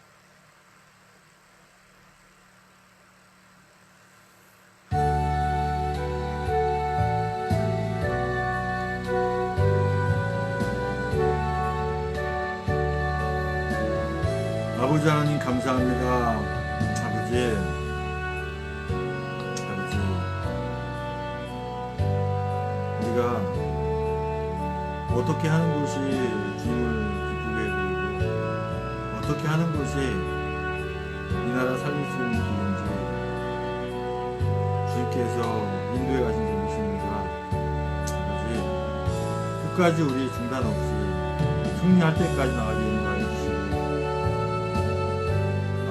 아버지 하나님 감사합니다. 아버지 우리가 어떻게 하는 것이 주님을 기쁘게 해드리고, 어떻게 하는 것이 이 나라 살릴 수 있는 길인지 주님께서 인도해 가신 분이십니다. 아버지, 끝까지 우리 중단 없이 승리할 때까지 나가게 인도하여 주시고,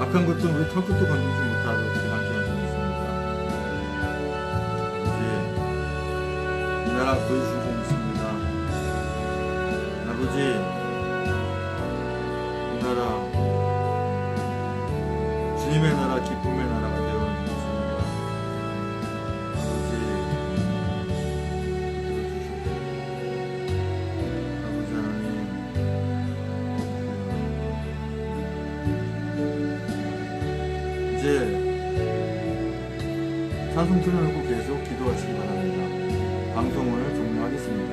악한 것들은 우리 털끝도 건들지 못하도록 함께 하는 분이십니다. 아버지, 이 나라 구해주신 분 있습니다. 아버지, 이 나라 주님의 나라, 기쁨의 나라가 되어 주셨습니다. 아버지, 들어주시고, 아버지 하나님, 이제 찬송 틀어놓고 계속 기도하시기 바랍니다. 방송을 종료하겠습니다.